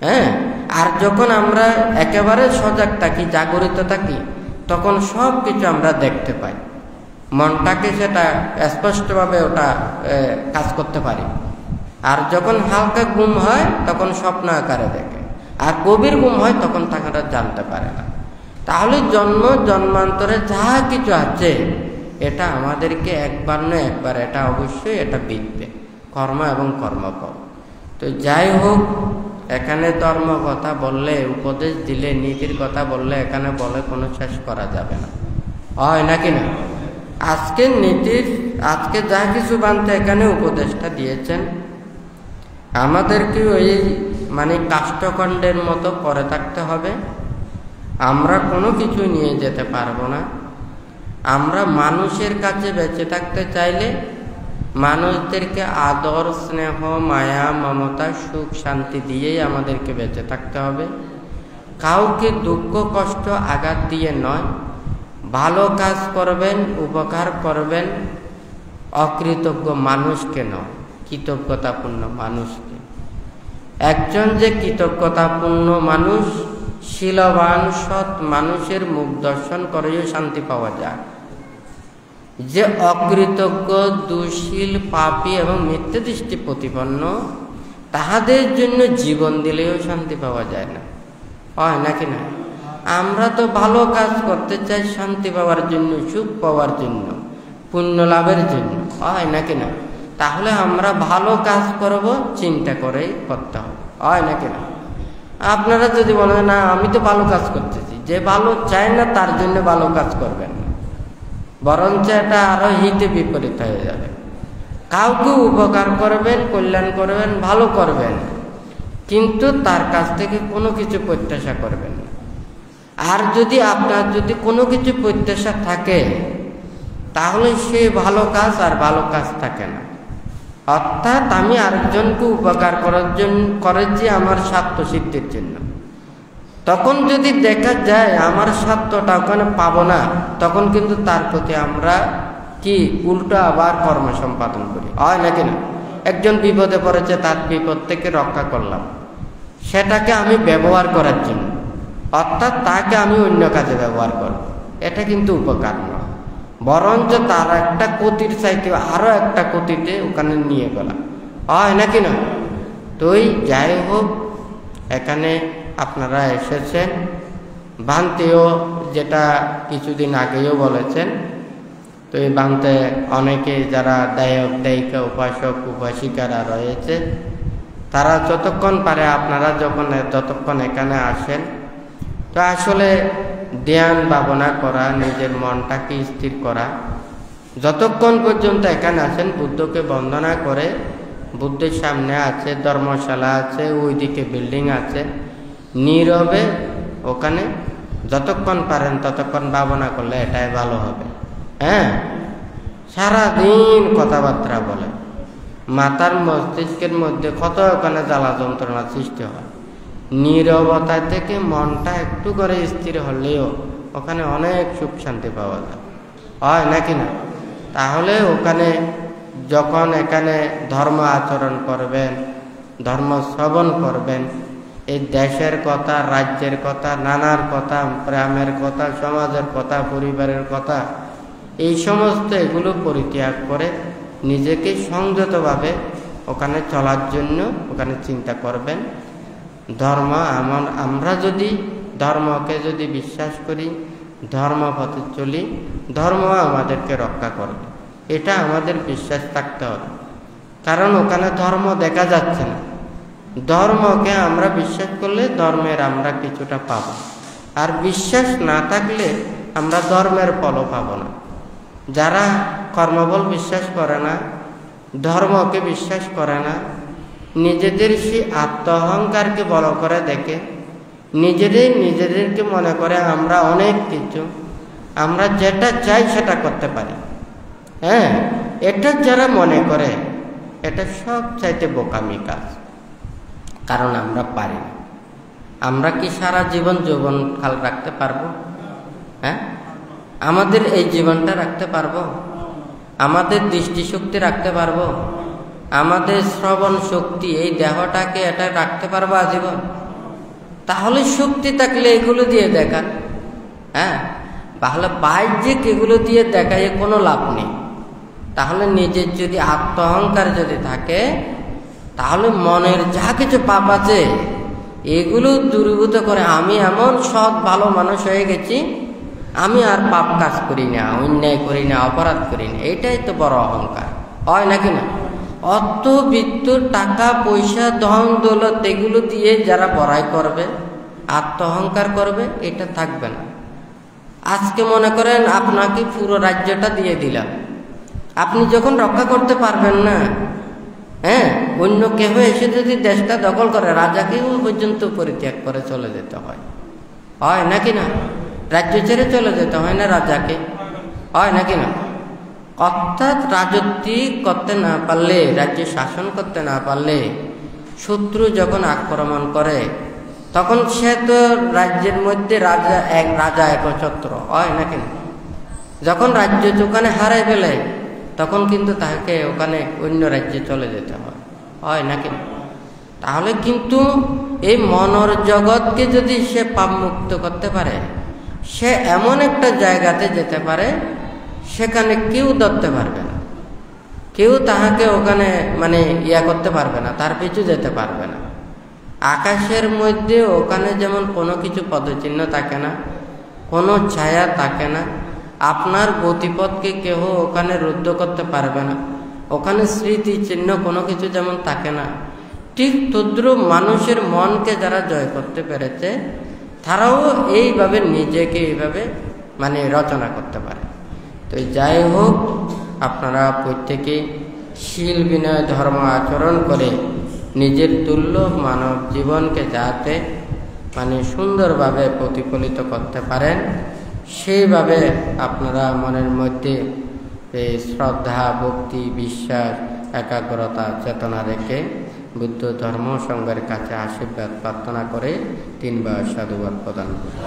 হ্যাঁ, আর যখন আমরা একেবারে সজাগ থাকি, জাগরিত থাকি, তখন সব কিছু আমরা দেখতে পাই, মনটাকে সেটা স্পষ্টভাবে ওটা কাজ করতে পারি। আর যখন হালকা ঘুম হয় তখন স্বপ্ন আকারে দেখে, আর গভীর ঘুম হয় তখন তারা জানতে পারে না। তাহলে জন্ম জন্মান্তরে যাহা কিছু আছে এটা আমাদেরকে একবার না একবার এটা অবশ্যই এটা বিধবে, কর্ম এবং কর্মফল। তো যাই হোক, এখানে ধর্ম কথা বললে, উপদেশ দিলে, নীতির কথা বললে এখানে বলে কোনো শেষ করা যাবে না, হয় নাকি না? আজকে যা কিছু বানতে এখানে উপদেশটা দিয়েছেন, আমাদেরকে ওই কাষ্ঠখণ্ডের মতো পরে থাকতে হবে। আমরা কোনো কিছু নিয়ে যেতে পারবো না। আমরা মানুষের কাছে বেঁচে থাকতে চাইলে মানুষদেরকে আদর, স্নেহ, মায়া, মমতা, সুখ, শান্তি দিয়েই আমাদেরকে বেঁচে থাকতে হবে। কাউকে দুঃখ, কষ্ট, আঘাত দিয়ে নয়। ভালো কাজ করবেন, উপকার করবেন, অকৃতজ্ঞ মানুষকে নয়, কৃতজ্ঞতাপূর্ণ মানুষকে। একজন যে কৃতজ্ঞতাপূর্ণ মানুষ, শীলবান, সৎ মানুষের মুখ দর্শন করেও শান্তি পাওয়া যায়। যে অকৃতজ্ঞ, দুশীল, পাপী এবং মিথ্যে দৃষ্টি প্রতিপন্ন, তাহাদের জন্য জীবন দিলেও শান্তি পাওয়া যায় না, হয় নাকি না? আমরা তো ভালো কাজ করতে চাই শান্তি পাওয়ার জন্য, সুখ পাওয়ার জন্য, পুণ্য লাভের জন্য, হয় নাকি না? তাহলে আমরা ভালো কাজ করব চিন্তা করেই করতে হবে, হয় নাকি না? আপনারা যদি বলেন না আমি তো ভালো কাজ করতেছি, যে ভালো চায় না তার জন্য ভালো কাজ করবেন না, বরঞ্চ এটা আরো হিতে বিপরীত হয়ে যাবে। কাউকে উপকার করবেন, কল্যাণ করবেন, ভালো করবেন, কিন্তু তার কাছ থেকে কোনো কিছু প্রত্যাশা করবেন না। আর যদি আপনার কোনো কিছু প্রত্যাশা থাকে, তাহলে সে ভালো কাজ আর ভালো কাজ থাকে না। অর্থাৎ আমি আরেকজনকে উপকার করার জন্য করেছি আমার স্বার্থ সিদ্ধির জন্য। তখন যদি দেখা যায় আমার স্বার্থটা ওখানে পাবো না, তখন কিন্তু তার প্রতি আমরা কি উল্টো আবার কর্ম সম্পাদন করি, হয় নাকি না? একজন বিপদে পড়েছে, তার বিপদ থেকে রক্ষা করলাম, সেটাকে আমি ব্যবহার করার জন্য, অর্থাৎ তাকে আমি অন্য কাজে ব্যবহার করব, এটা কিন্তু উপকার নয়, বরঞ্চ তার একটা ক্ষতির চাইতে আরো একটা ক্ষতিতে ওখানে নিয়ে গেলাম, হয় নাকি না? তো যাই হোক, এখানে আপনারা এসেছেন, ভান্তেও যেটা কিছুদিন আগেও বলেছেন, তো এই ভান্তে অনেকে যারা দায়ক, দায়িকা, উপাসক, উপাসিকারা রয়েছে, তারা যতক্ষণ পারে আপনারা যতক্ষণ এখানে আসেন, তো আসলে ধ্যান ভাবনা করা, নিজের মনটাকে স্থির করা, যতক্ষণ পর্যন্ত এখানে আছেন বুদ্ধকে বন্দনা করে, বুদ্ধের সামনে আছে ধর্মশালা আছে, ওইদিকে বিল্ডিং আছে, নীরবে ওখানে যতক্ষণ পারেন ততক্ষণ ভাবনা করলে এটাই ভালো হবে। হ্যাঁ, সারাদিন কথাবার্তা বলে মাথার মস্তিষ্কের মধ্যে কত ওখানে জ্বালা যন্ত্রণা সৃষ্টি হয়। নীরবতা থেকে মনটা একটু করে স্থির হলেও ওখানে অনেক সুখ শান্তি পাওয়া যায়, হয় নাকি না? তাহলে ওখানে যখন এখানে ধর্ম আচরণ করবেন, ধর্ম শ্রবণ করবেন, এই দেশের কথা, রাজ্যের কথা, নানার কথা, প্রেমের কথা, সমাজের কথা, পরিবারের কথা, এই সমস্ত এগুলো পরিত্যাগ করে নিজেকে সংযতভাবে ওখানে চলার জন্য ওখানে চিন্তা করবেন। ধর্ম আমরা যদি ধর্মকে যদি বিশ্বাস করি, ধর্ম পথে চলি, ধর্ম আমাদেরকে রক্ষা করবে, এটা আমাদের বিশ্বাস থাকতে হবে। কারণ ওখানে ধর্ম দেখা যাচ্ছে না, ধর্মকে আমরা বিশ্বাস করলে ধর্মের আমরা কিছুটা পাব, আর বিশ্বাস না থাকলে আমরা ধর্মের ফলও পাব না। যারা কর্মবল বিশ্বাস করে না, ধর্মকে বিশ্বাস করে না, নিজেদের সেই আত্মঅহংকারকে বড় করে দেখে, নিজেদেরকে মনে করে আমরা অনেক কিছু, আমরা যেটা চাই সেটা করতে পারি। হ্যাঁ, এটা যারা মনে করে এটা সব চাইতে বোকামি কাজ, কারণ আমরা পারি না। আমরা কি সারা জীবন যৌবন কাল রাখতে পারবো? হ্যাঁ, আমাদের এই জীবনটা রাখতে পারবো? আমাদের দৃষ্টিশক্তি রাখতে পারবো? আমাদের শ্রবণ শক্তি, এই দেহটাকে এটা রাখতে পারবো আজীবন? তাহলে শক্তি থাকলে এগুলো দিয়ে দেখান। হ্যাঁ, তাহলে বাহ্যিক এগুলো দিয়ে দেখায় কোনো লাভ নেই। তাহলে নিজের যদি আত্মঅহংকার যদি থাকে, তাহলে মনের যা কিছু পাপ আছে এগুলো দূরীভূত করে আমি এমন সৎ ভালো মানুষ হয়ে গেছি, আমি আর পাপ কাজ করি না, অন্যায় করি না, অপরাধ করি না, এটাই তো বড় অহংকার, হয় নাকি না? অর্থ বৃত্ত টাকা পয়সা ধন দৌলত এগুলো দিয়ে যারা বড়াই করবে, আত্মহংকার করবে, এটা থাকবে না। আজকে মনে করেন আপনাকে পুরো রাজ্যটা দিয়ে দিলাম, আপনি যখন রক্ষা করতে পারবেন না, অন্য কেউ এসে যদি দেশটা দখল করে, রাজাকেও পর্যন্ত পরিত্যাগ করে চলে যেতে হয় নাকি না? রাজ্য ছেড়ে চলে যেতে হয় না রাজাকে, হয় নাকি না? অর্থাৎ রাজত্ব করতে না পারলে, রাজ্যে শাসন করতে না পারলে, শত্রু যখন আক্রমণ করে তখন সে তো রাজ্যের মধ্যে রাজা একচ্ছত্র, হয় নাকি না? যখন রাজ্য ওখানে হারাই ফেলে তখন কিন্তু তাকে ওখানে অন্য রাজ্যে চলে যেতে হয় নাকি না? তাহলে কিন্তু এই মনের জগৎকে যদি সে পাপমুক্ত করতে পারে, সে এমন একটা জায়গাতে যেতে পারে সেখানে কেউ ধরতে পারবে না, কেউ তাহাকে ওখানে করতে পারবে না, তার পিছু যেতে পারবে না। আকাশের মধ্যে ওখানে যেমন কোনো কিছু পদচিহ্ন থাকে না, কোনো ছায়া থাকে না, আপনার গতিপথকে কেউ ওখানে রুদ্ধ করতে পারবে না, ওখানে স্মৃতি চিহ্ন কোনো কিছু যেমন থাকে না, ঠিক তদ্রূপ মানুষের মনকে যারা জয় করতে পেরেছে তারাও এইভাবে নিজেকে এইভাবে রচনা করতে পারে। তো যাই হোক, আপনারা প্রত্যেকে শীল বিনয় ধর্ম আচরণ করে নিজের তুল্য মানব জীবনকে যাতে সুন্দরভাবে প্রতিফলিত করতে পারেন, সেইভাবে আপনারা মনের মধ্যে এই শ্রদ্ধা, ভক্তি, বিশ্বাস, একাগ্রতা, চেতনা রেখে বুদ্ধ ধর্ম সংঘের কাছে আশীর্বাদ প্রার্থনা করে 3 বার সাধুবাদ প্রদান করি।